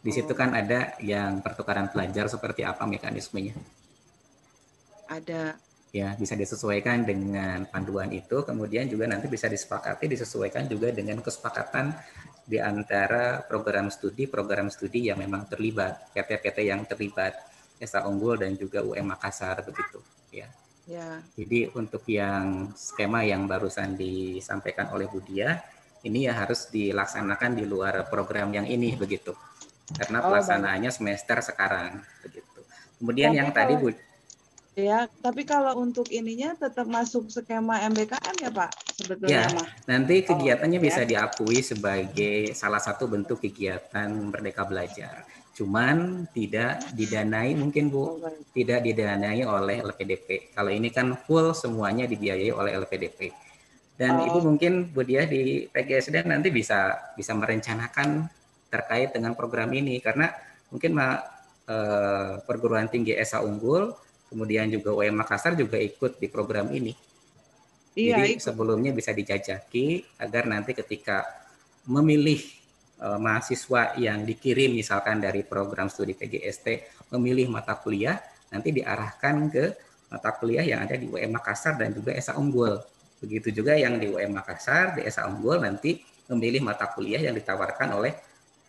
Di situ kan ada yang pertukaran pelajar seperti apa mekanismenya. Ada. Ya, bisa disesuaikan dengan panduan itu, kemudian juga nanti bisa disepakati, disesuaikan juga dengan kesepakatan di antara program studi yang memang terlibat, PT-PT yang terlibat, Esa Unggul dan juga UM Makassar begitu, ya. Ya. Jadi untuk yang skema yang barusan disampaikan oleh Budia, ini ya harus dilaksanakan di luar program yang ini begitu. Karena pelaksanaannya semester sekarang begitu. Kemudian yang tadi Bu, ya, tapi kalau untuk ininya tetap masuk skema MBKM ya Pak sebetulnya ya, nanti kegiatannya bisa diakui sebagai salah satu bentuk kegiatan Merdeka Belajar. Cuman tidak didanai mungkin Bu, tidak didanai oleh LPDP. Kalau ini kan full semuanya dibiayai oleh LPDP. Dan Ibu mungkin Bu Dia di PGSD nanti bisa merencanakan terkait dengan program ini karena mungkin perguruan tinggi Esa Unggul kemudian juga UM Makassar juga ikut di program ini. Iya, jadi sebelumnya bisa dijajaki agar nanti ketika memilih mahasiswa yang dikirim misalkan dari program studi PGST memilih mata kuliah nanti diarahkan ke mata kuliah yang ada di UM Makassar dan juga Esa Unggul. Begitu juga yang di UM Makassar, di Esa Unggul nanti memilih mata kuliah yang ditawarkan oleh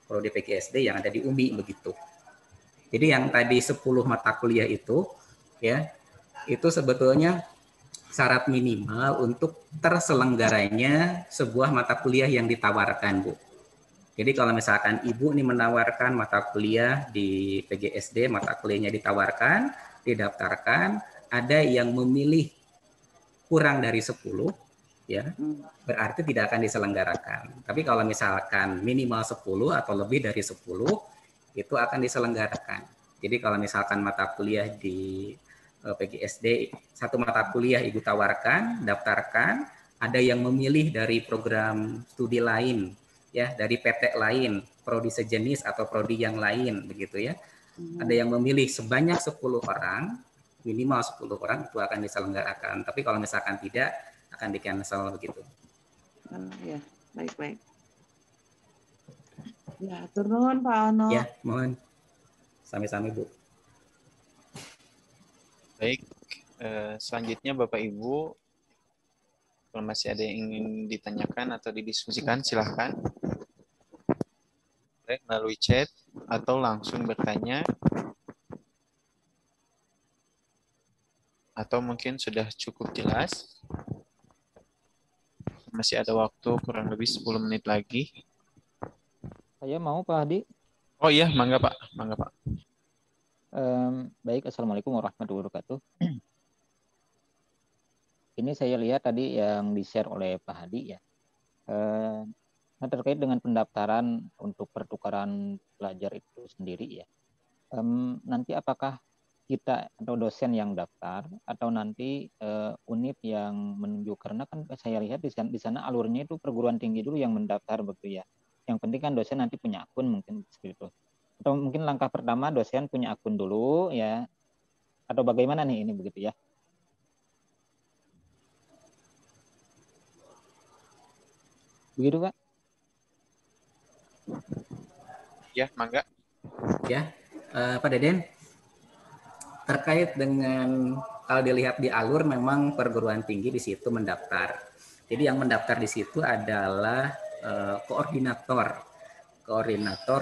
prodi PGSD yang ada di UMI begitu. Jadi yang tadi 10 mata kuliah itu ya, itu sebetulnya syarat minimal untuk terselenggaranya sebuah mata kuliah yang ditawarkan, Bu. Jadi kalau misalkan Ibu nih menawarkan mata kuliah di PGSD, mata kuliahnya ditawarkan, didaftarkan, ada yang memilih kurang dari 10, ya, berarti tidak akan diselenggarakan. Tapi kalau misalkan minimal 10 atau lebih dari 10, itu akan diselenggarakan. Jadi kalau misalkan mata kuliah di PGSD, satu mata kuliah Ibu tawarkan, daftarkan, ada yang memilih dari program studi lain, ya, dari PT lain, prodi sejenis atau prodi yang lain, begitu ya. Ada yang memilih sebanyak 10 orang, minimal 10 orang itu akan diselenggarakan. Tapi kalau misalkan tidak, akan di-cancel begitu. Ya, baik-baik. Ya, turun Pak Ono. Ya, mohon. Sami-sami, Bu. Baik, selanjutnya Bapak Ibu, kalau masih ada yang ingin ditanyakan atau didiskusikan, silahkan. Baik, melalui chat atau langsung bertanya. Atau mungkin sudah cukup jelas. Masih ada waktu kurang lebih 10 menit lagi. Saya mau Pak Hadi. Oh iya, mangga Pak. Mangga Pak. Baik, Assalamualaikum warahmatullahi wabarakatuh. Ini saya lihat tadi yang di-share oleh Pak Hadi ya. Nah, terkait dengan pendaftaran untuk pertukaran pelajar itu sendiri ya. Nanti apakah kita atau dosen yang daftar atau nanti univ yang menunjuk, karena kan saya lihat di sana alurnya itu perguruan tinggi dulu yang mendaftar begitu ya. Yang penting kan dosen nanti punya akun mungkin seperti itu. Atau mungkin langkah pertama dosen punya akun dulu ya, atau bagaimana nih ini begitu ya? Begitu Pak? Ya, mangga. Ya, Pak Deden, terkait dengan kalau dilihat di alur memang perguruan tinggi di situ mendaftar. Jadi yang mendaftar di situ adalah koordinator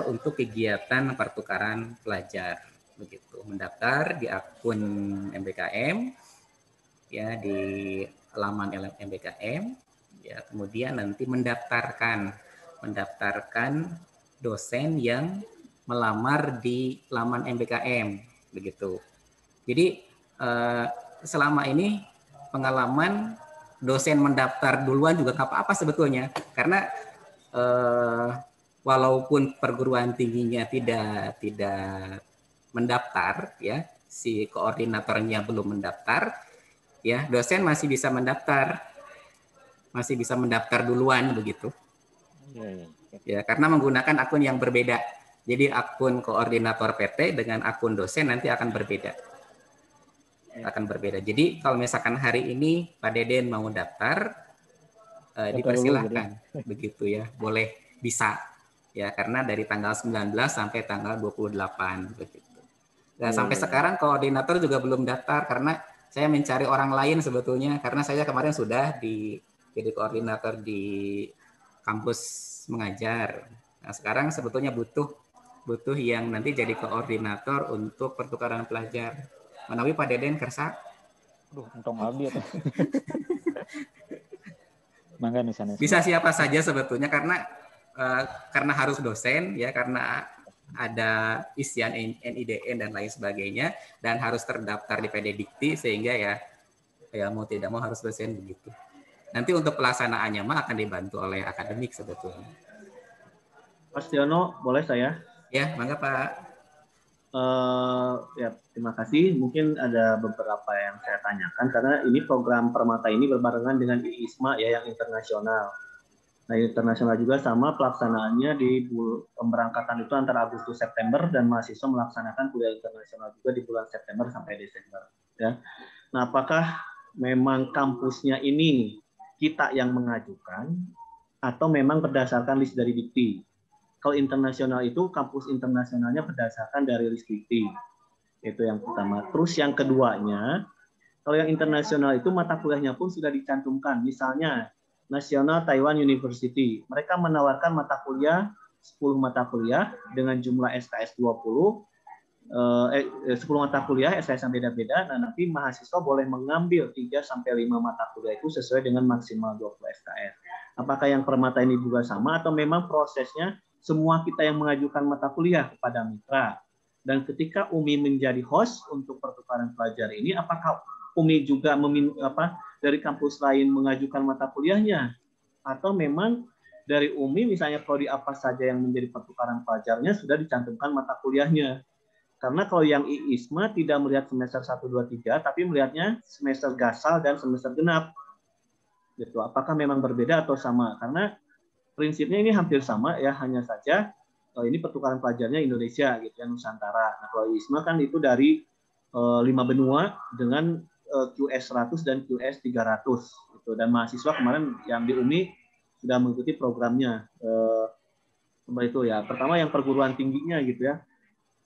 untuk kegiatan pertukaran pelajar begitu, mendaftar di akun MBKM ya, di halaman MBKM ya, kemudian nanti mendaftarkan dosen yang melamar di laman MBKM begitu. Jadi selama ini pengalaman dosen mendaftar duluan juga nggak apa-apa sebetulnya, karena walaupun perguruan tingginya tidak mendaftar, ya, si koordinatornya belum mendaftar, ya, dosen masih bisa mendaftar duluan begitu. Ya, karena menggunakan akun yang berbeda. Jadi akun koordinator PT dengan akun dosen nanti akan berbeda. Jadi kalau misalkan hari ini Pak Deden mau daftar, dipersilahkan begitu ya, boleh, bisa ya, karena dari tanggal 19 sampai tanggal 28 begitu. Dan sampai sekarang koordinator juga belum daftar karena saya mencari orang lain sebetulnya, karena saya kemarin sudah jadi koordinator di kampus mengajar. Nah, sekarang sebetulnya butuh yang nanti jadi koordinator untuk pertukaran pelajar. Menawi Pak Deden kersa? Untung abi atau? Bisa siapa saja sebetulnya, karena harus dosen ya, karena ada isian NIDN dan lain sebagainya, dan harus terdaftar di PD Dikti, sehingga ya mau tidak mau harus dosen begitu. Nanti untuk pelaksanaannya mah akan dibantu oleh akademik sebetulnya. Mas Tiono, boleh saya? Ya, mangga Pak. Ya, terima kasih. Mungkin ada beberapa yang saya tanyakan karena ini program Permata ini berbarengan dengan IISMA ya, yang internasional. Nah, internasional juga sama pelaksanaannya di pemberangkatan itu antara Agustus September, dan mahasiswa melaksanakan kuliah internasional juga di bulan September sampai Desember. Ya. Nah, apakah memang kampusnya ini kita yang mengajukan atau memang berdasarkan list dari Dikti? Kalau internasional itu kampus internasionalnya berdasarkan dari list Dikti. Itu yang pertama. Terus yang keduanya, kalau yang internasional itu mata kuliahnya pun sudah dicantumkan. Misalnya National Taiwan University, mereka menawarkan mata kuliah 10 mata kuliah dengan jumlah SKS 20, 10 mata kuliah SKS yang beda-beda. Nah, nanti mahasiswa boleh mengambil 3 sampai 5 mata kuliah itu sesuai dengan maksimal 20 SKS. Apakah yang Permata ini juga sama atau memang prosesnya semua kita yang mengajukan mata kuliah kepada mitra? Dan ketika UMI menjadi host untuk pertukaran pelajar ini, apakah UMI juga dari kampus lain mengajukan mata kuliahnya? Atau memang dari UMI misalnya prodi apa saja yang menjadi pertukaran pelajarnya sudah dicantumkan mata kuliahnya? Karena kalau yang IISMA tidak melihat semester 1, 2, 3, tapi melihatnya semester gasal dan semester genap. Gitu. Apakah memang berbeda atau sama? Karena prinsipnya ini hampir sama ya, hanya saja ini pertukaran pelajarnya Indonesia gitu ya, Nusantara. Nah, kalau IISMA kan itu dari 5 benua dengan QS 100 dan QS 300 gitu. Dan mahasiswa kemarin yang di UMI sudah mengikuti programnya. Itu ya. Pertama yang perguruan tingginya gitu ya.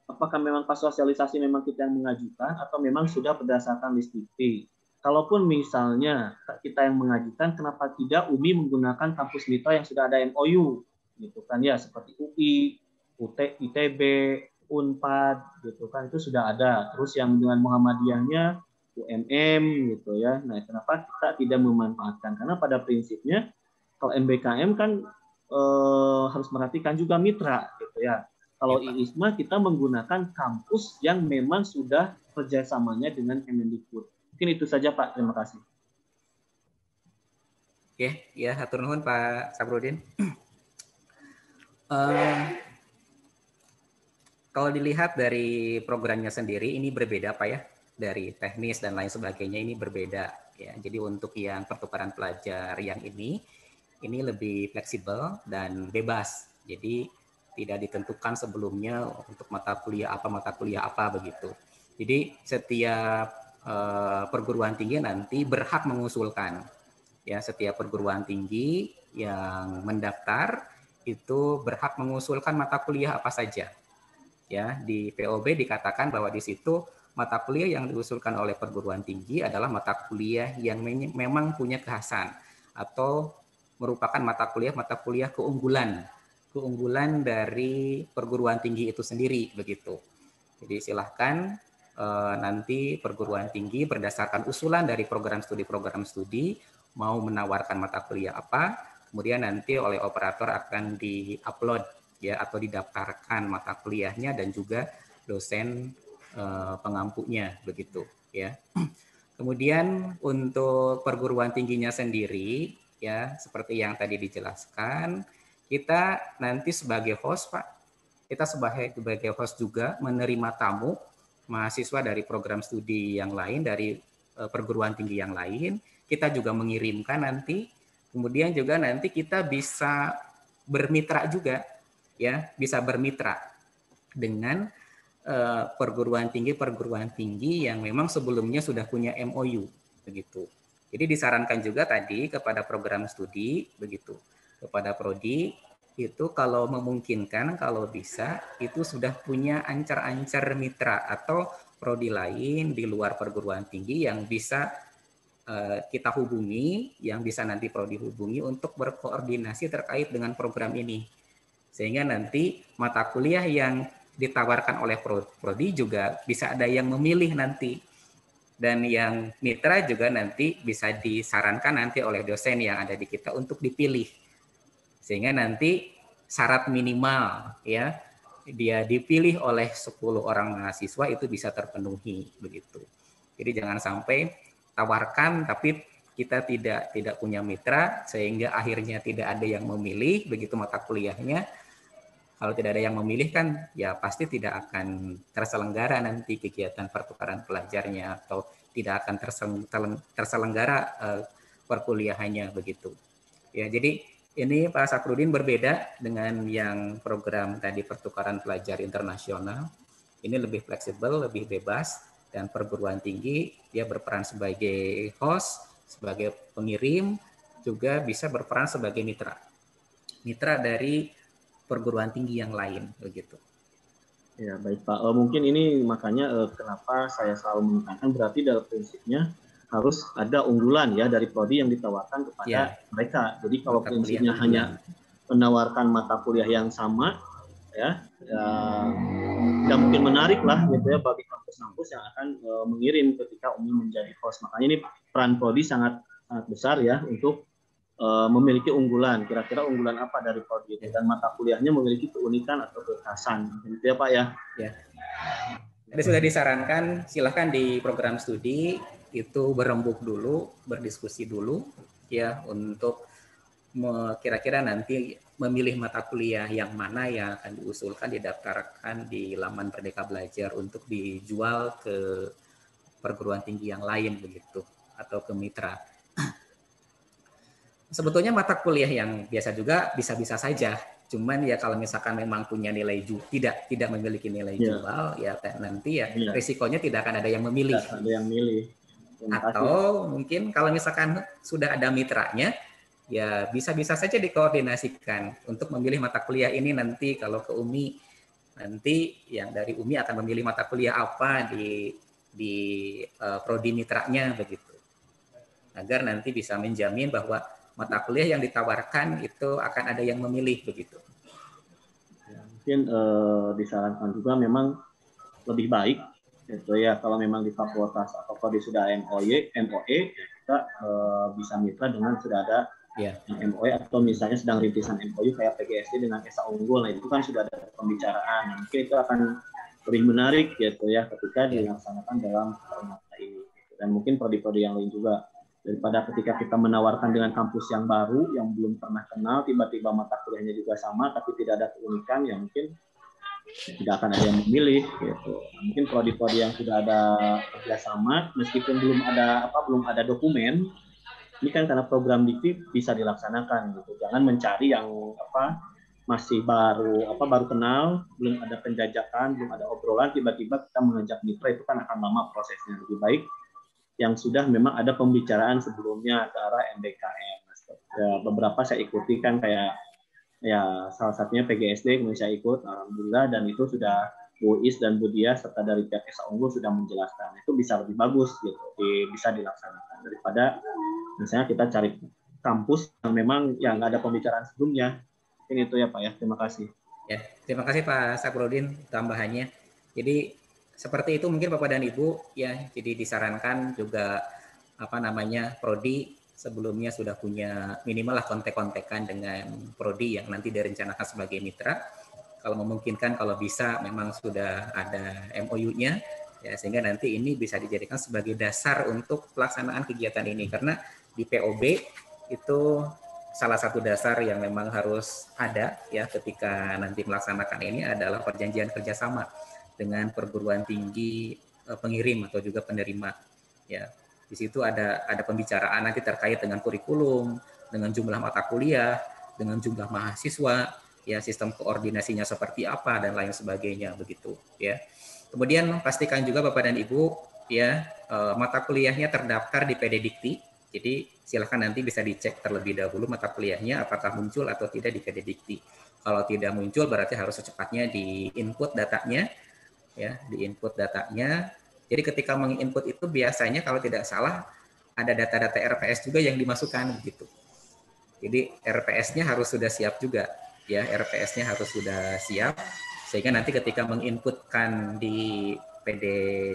Apakah memang pas sosialisasi memang kita yang mengajukan atau memang sudah berdasarkan list Dikti? Kalaupun misalnya kita yang mengajukan, kenapa tidak UMI menggunakan kampus mitra yang sudah ada MOU, gitu kan ya, seperti UI, ITB, Unpad, gitu kan, itu sudah ada. Terus yang dengan Muhammadiyahnya UMM, gitu ya. Nah, kenapa kita tidak memanfaatkan? Karena pada prinsipnya kalau MBKM kan harus merhatikan juga mitra, gitu ya. Kalau IISMA kita menggunakan kampus yang memang sudah kerjasamanya dengan Kemendikbud. Mungkin itu saja Pak, terima kasih. Oke, ya hatur nuhun Pak Sabrudin. Kalau dilihat dari programnya sendiri ini berbeda Pak ya, dari teknis dan lain sebagainya ini berbeda ya. Jadi untuk yang pertukaran pelajar yang ini lebih fleksibel dan bebas. Jadi tidak ditentukan sebelumnya untuk mata kuliah apa begitu. Jadi setiap perguruan tinggi nanti berhak mengusulkan ya, setiap perguruan tinggi yang mendaftar itu berhak mengusulkan mata kuliah apa saja ya. Di POB dikatakan bahwa di situ mata kuliah yang diusulkan oleh perguruan tinggi adalah mata kuliah yang memang punya kekhasan atau merupakan mata kuliah keunggulan dari perguruan tinggi itu sendiri begitu. Jadi silahkan nanti perguruan tinggi berdasarkan usulan dari program studi mau menawarkan mata kuliah apa, kemudian nanti oleh operator akan di-upload ya atau didaftarkan mata kuliahnya dan juga dosen pengampunya begitu ya. Kemudian untuk perguruan tingginya sendiri ya seperti yang tadi dijelaskan, kita nanti sebagai host Pak, kita sebagai host juga menerima tamu mahasiswa dari program studi yang lain, dari perguruan tinggi yang lain, kita juga mengirimkan nanti, kemudian juga nanti kita bisa bermitra juga ya, bisa bermitra dengan perguruan tinggi yang memang sebelumnya sudah punya MOU begitu. Jadi disarankan juga tadi kepada program studi begitu, kepada prodi itu kalau memungkinkan, kalau bisa itu sudah punya ancar-ancar mitra atau prodi lain di luar perguruan tinggi yang bisa kita hubungi, yang bisa nanti prodi hubungi untuk berkoordinasi terkait dengan program ini. Sehingga nanti mata kuliah yang ditawarkan oleh prodi juga bisa ada yang memilih nanti, dan yang mitra juga nanti bisa disarankan nanti oleh dosen yang ada di kita untuk dipilih, sehingga nanti syarat minimal ya dia dipilih oleh 10 orang mahasiswa itu bisa terpenuhi begitu. Jadi jangan sampai tawarkan tapi kita tidak punya mitra sehingga akhirnya tidak ada yang memilih begitu mata kuliahnya. Kalau tidak ada yang memilih kan ya pasti tidak akan terselenggara nanti kegiatan pertukaran pelajarnya atau tidak akan terselenggara perkuliahannya begitu. Ya, jadi ini Pak Sakrudin berbeda dengan yang program tadi pertukaran pelajar internasional. Ini lebih fleksibel, lebih bebas, dan perguruan tinggi dia berperan sebagai host, sebagai pengirim, juga bisa berperan sebagai mitra dari perguruan tinggi yang lain begitu. Ya baik Pak, mungkin ini makanya kenapa saya selalu menekankan berarti dalam prinsipnya harus ada unggulan ya dari prodi yang ditawarkan kepada mereka. Jadi kalau prinsipnya hanya menawarkan mata kuliah yang sama ya tidak mungkin menarik lah gitu ya bagi kampus-kampus yang akan mengirim ketika Umi menjadi host. Makanya ini peran prodi sangat besar ya untuk memiliki unggulan. Kira-kira unggulan apa dari prodi itu dan mata kuliahnya memiliki keunikan atau kekhasan. Gitu ya Pak ya. Ya. Jadi sudah disarankan silahkan di program studi itu berembuk dulu, berdiskusi dulu ya untuk kira-kira nanti memilih mata kuliah yang mana yang akan diusulkan, didaftarkan di laman Merdeka Belajar untuk dijual ke perguruan tinggi yang lain begitu atau ke mitra. Sebetulnya mata kuliah yang biasa juga bisa-bisa saja, cuman ya kalau misalkan memang punya nilai tidak memiliki nilai jual ya nanti ya risikonya tidak akan ada yang memilih. Tidak ada yang milih. Atau mungkin kalau misalkan sudah ada mitranya ya bisa-bisa saja dikoordinasikan untuk memilih mata kuliah ini nanti kalau ke UMI nanti yang dari UMI akan memilih mata kuliah apa di prodi mitranya begitu. Agar nanti bisa menjamin bahwa mata kuliah yang ditawarkan itu akan ada yang memilih begitu. Ya, mungkin disarankan juga memang lebih baik itu ya kalau memang di fakultas atau kalau sudah MOE kita bisa mitra dengan sudah ada MOE atau misalnya sedang rintisan MOU kayak PGSD dengan ESA unggul. Nah itu kan sudah ada pembicaraan. Mungkin itu akan lebih menarik gitu ya ketika dilaksanakan dalam mata ini. Dan mungkin prodi-prodi yang lain juga. Daripada ketika kita menawarkan dengan kampus yang baru, yang belum pernah kenal, tiba-tiba mata kuliahnya juga sama, tapi tidak ada keunikan, yang mungkin tidak akan ada yang memilih. Gitu. Mungkin prodi-prodi yang sudah ada kerjasama, meskipun belum ada dokumen, ini kan karena program DIVI bisa dilaksanakan. Gitu. Jangan mencari yang masih baru kenal, belum ada penjajakan, belum ada obrolan, tiba-tiba kita mengajak mitra, itu kan akan lama prosesnya. Lebih baik yang sudah memang ada pembicaraan sebelumnya ke arah MBKM. Ya, beberapa saya ikuti kan kayak ya salah satunya PGSD kemudian saya ikut alhamdulillah dan itu sudah Bu Is dan Bu Dia serta dari pihak ESA Unggul sudah menjelaskan. Itu bisa lebih bagus gitu, bisa dilaksanakan daripada misalnya kita cari kampus yang memang yang nggak ada pembicaraan sebelumnya. Ini itu ya Pak ya. Terima kasih. Ya, terima kasih Pak Sakrudin tambahannya. Jadi seperti itu mungkin Bapak dan Ibu ya. Jadi disarankan juga prodi sebelumnya sudah punya minimal lah kontek-kontekan dengan prodi yang nanti direncanakan sebagai mitra kalau memungkinkan, kalau bisa memang sudah ada MOU-nya, ya, sehingga nanti ini bisa dijadikan sebagai dasar untuk pelaksanaan kegiatan ini. Karena di POB itu salah satu dasar yang memang harus ada ya ketika nanti melaksanakan ini adalah perjanjian kerjasama dengan perguruan tinggi pengirim atau juga penerima. Ya, di situ ada pembicaraan nanti terkait dengan kurikulum, dengan jumlah mata kuliah, dengan jumlah mahasiswa, ya, sistem koordinasinya seperti apa dan lain sebagainya begitu ya. Kemudian pastikan juga Bapak dan Ibu ya mata kuliahnya terdaftar di PD Dikti. Jadi silakan nanti bisa dicek terlebih dahulu mata kuliahnya apakah muncul atau tidak di PD Dikti. Kalau tidak muncul berarti harus secepatnya di input datanya ya, di input datanya. Jadi ketika menginput itu biasanya kalau tidak salah ada data-data RPS juga yang dimasukkan begitu. Jadi RPS-nya harus sudah siap juga. Ya, RPS-nya harus sudah siap sehingga nanti ketika menginputkan di PD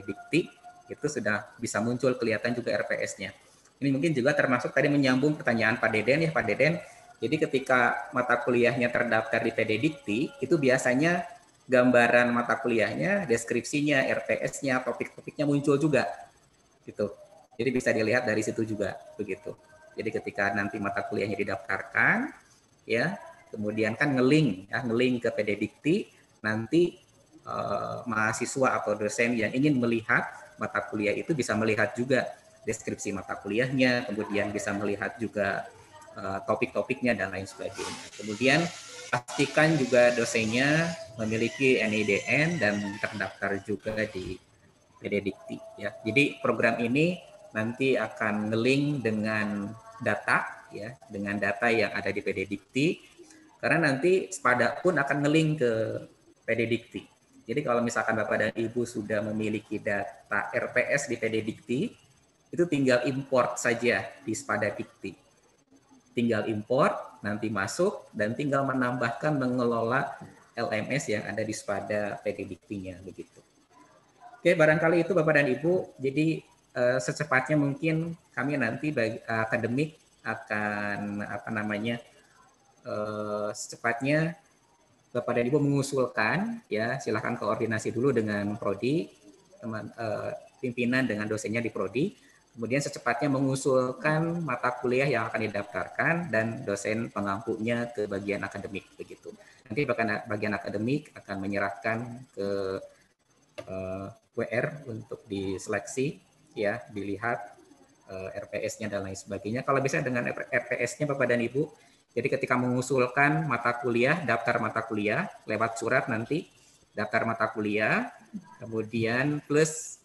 Dikti itu sudah bisa muncul kelihatan juga RPS-nya. Ini mungkin juga termasuk tadi menyambung pertanyaan Pak Deden ya Pak Deden. Jadi ketika mata kuliahnya terdaftar di PD Dikti itu biasanya gambaran mata kuliahnya, deskripsinya, RPS-nya, topik-topiknya muncul juga gitu. Jadi bisa dilihat dari situ juga begitu. Jadi ketika nanti mata kuliahnya didaftarkan ya, kemudian kan ngeling ke PD Dikti, nanti mahasiswa atau dosen yang ingin melihat mata kuliah itu bisa melihat juga deskripsi mata kuliahnya, kemudian bisa melihat juga topik-topiknya dan lain sebagainya. Kemudian pastikan juga dosennya memiliki NIDN dan terdaftar juga di PD Dikti ya. Jadi program ini nanti akan ngeling dengan data ya, dengan data yang ada di PD Dikti. Karena nanti Spada pun akan ngeling ke PD Dikti. Jadi kalau misalkan Bapak dan Ibu sudah memiliki data RPS di PD Dikti, itu tinggal import saja di Spada Dikti. Tinggal import, nanti masuk, dan tinggal menambahkan mengelola LMS yang ada di Spada PD Diktinya begitu. Oke, barangkali itu Bapak dan Ibu. Jadi secepatnya mungkin kami nanti bagi akademik akan secepatnya Bapak dan Ibu mengusulkan ya, silakan koordinasi dulu dengan prodi, pimpinan dengan dosennya di prodi, kemudian secepatnya mengusulkan mata kuliah yang akan didaftarkan dan dosen pengampunya ke bagian akademik begitu. Nanti bagian akademik akan menyerahkan ke WR untuk diseleksi ya, dilihat RPS-nya dan lain sebagainya. Kalau bisa dengan RPS-nya Bapak dan Ibu, jadi ketika mengusulkan mata kuliah, daftar mata kuliah lewat surat nanti, daftar mata kuliah, kemudian plus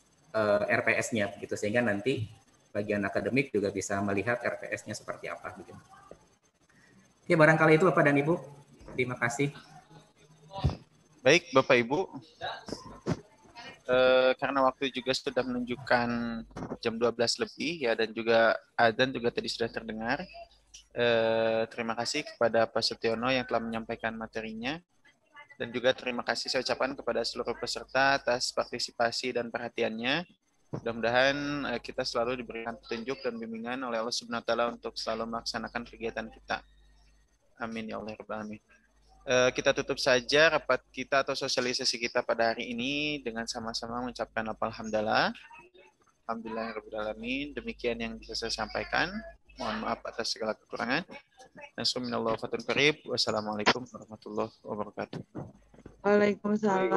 RPS-nya gitu, sehingga nanti bagian akademik juga bisa melihat RPS-nya seperti apa gitu. Oke, barangkali itu Bapak dan Ibu. Terima kasih. Baik Bapak Ibu. Karena waktu juga sudah menunjukkan jam 12 lebih ya, dan juga adzan juga tadi sudah terdengar. Terima kasih kepada Pak Setiono yang telah menyampaikan materinya, dan juga terima kasih saya ucapkan kepada seluruh peserta atas partisipasi dan perhatiannya. Mudah-mudahan kita selalu diberikan petunjuk dan bimbingan oleh Allah Subhanahu wa taala untuk selalu melaksanakan kegiatan kita. Amin ya Allah rabbal alamin. Kita tutup saja rapat kita atau sosialisasi kita pada hari ini dengan sama-sama mengucapkan alhamdulillah. Alhamdulillahirabbil alamin. Demikian yang bisa saya sampaikan. Mohon maaf atas segala kekurangan. Wassalamualaikum warahmatullahi wabarakatuh. Waalaikumsalam.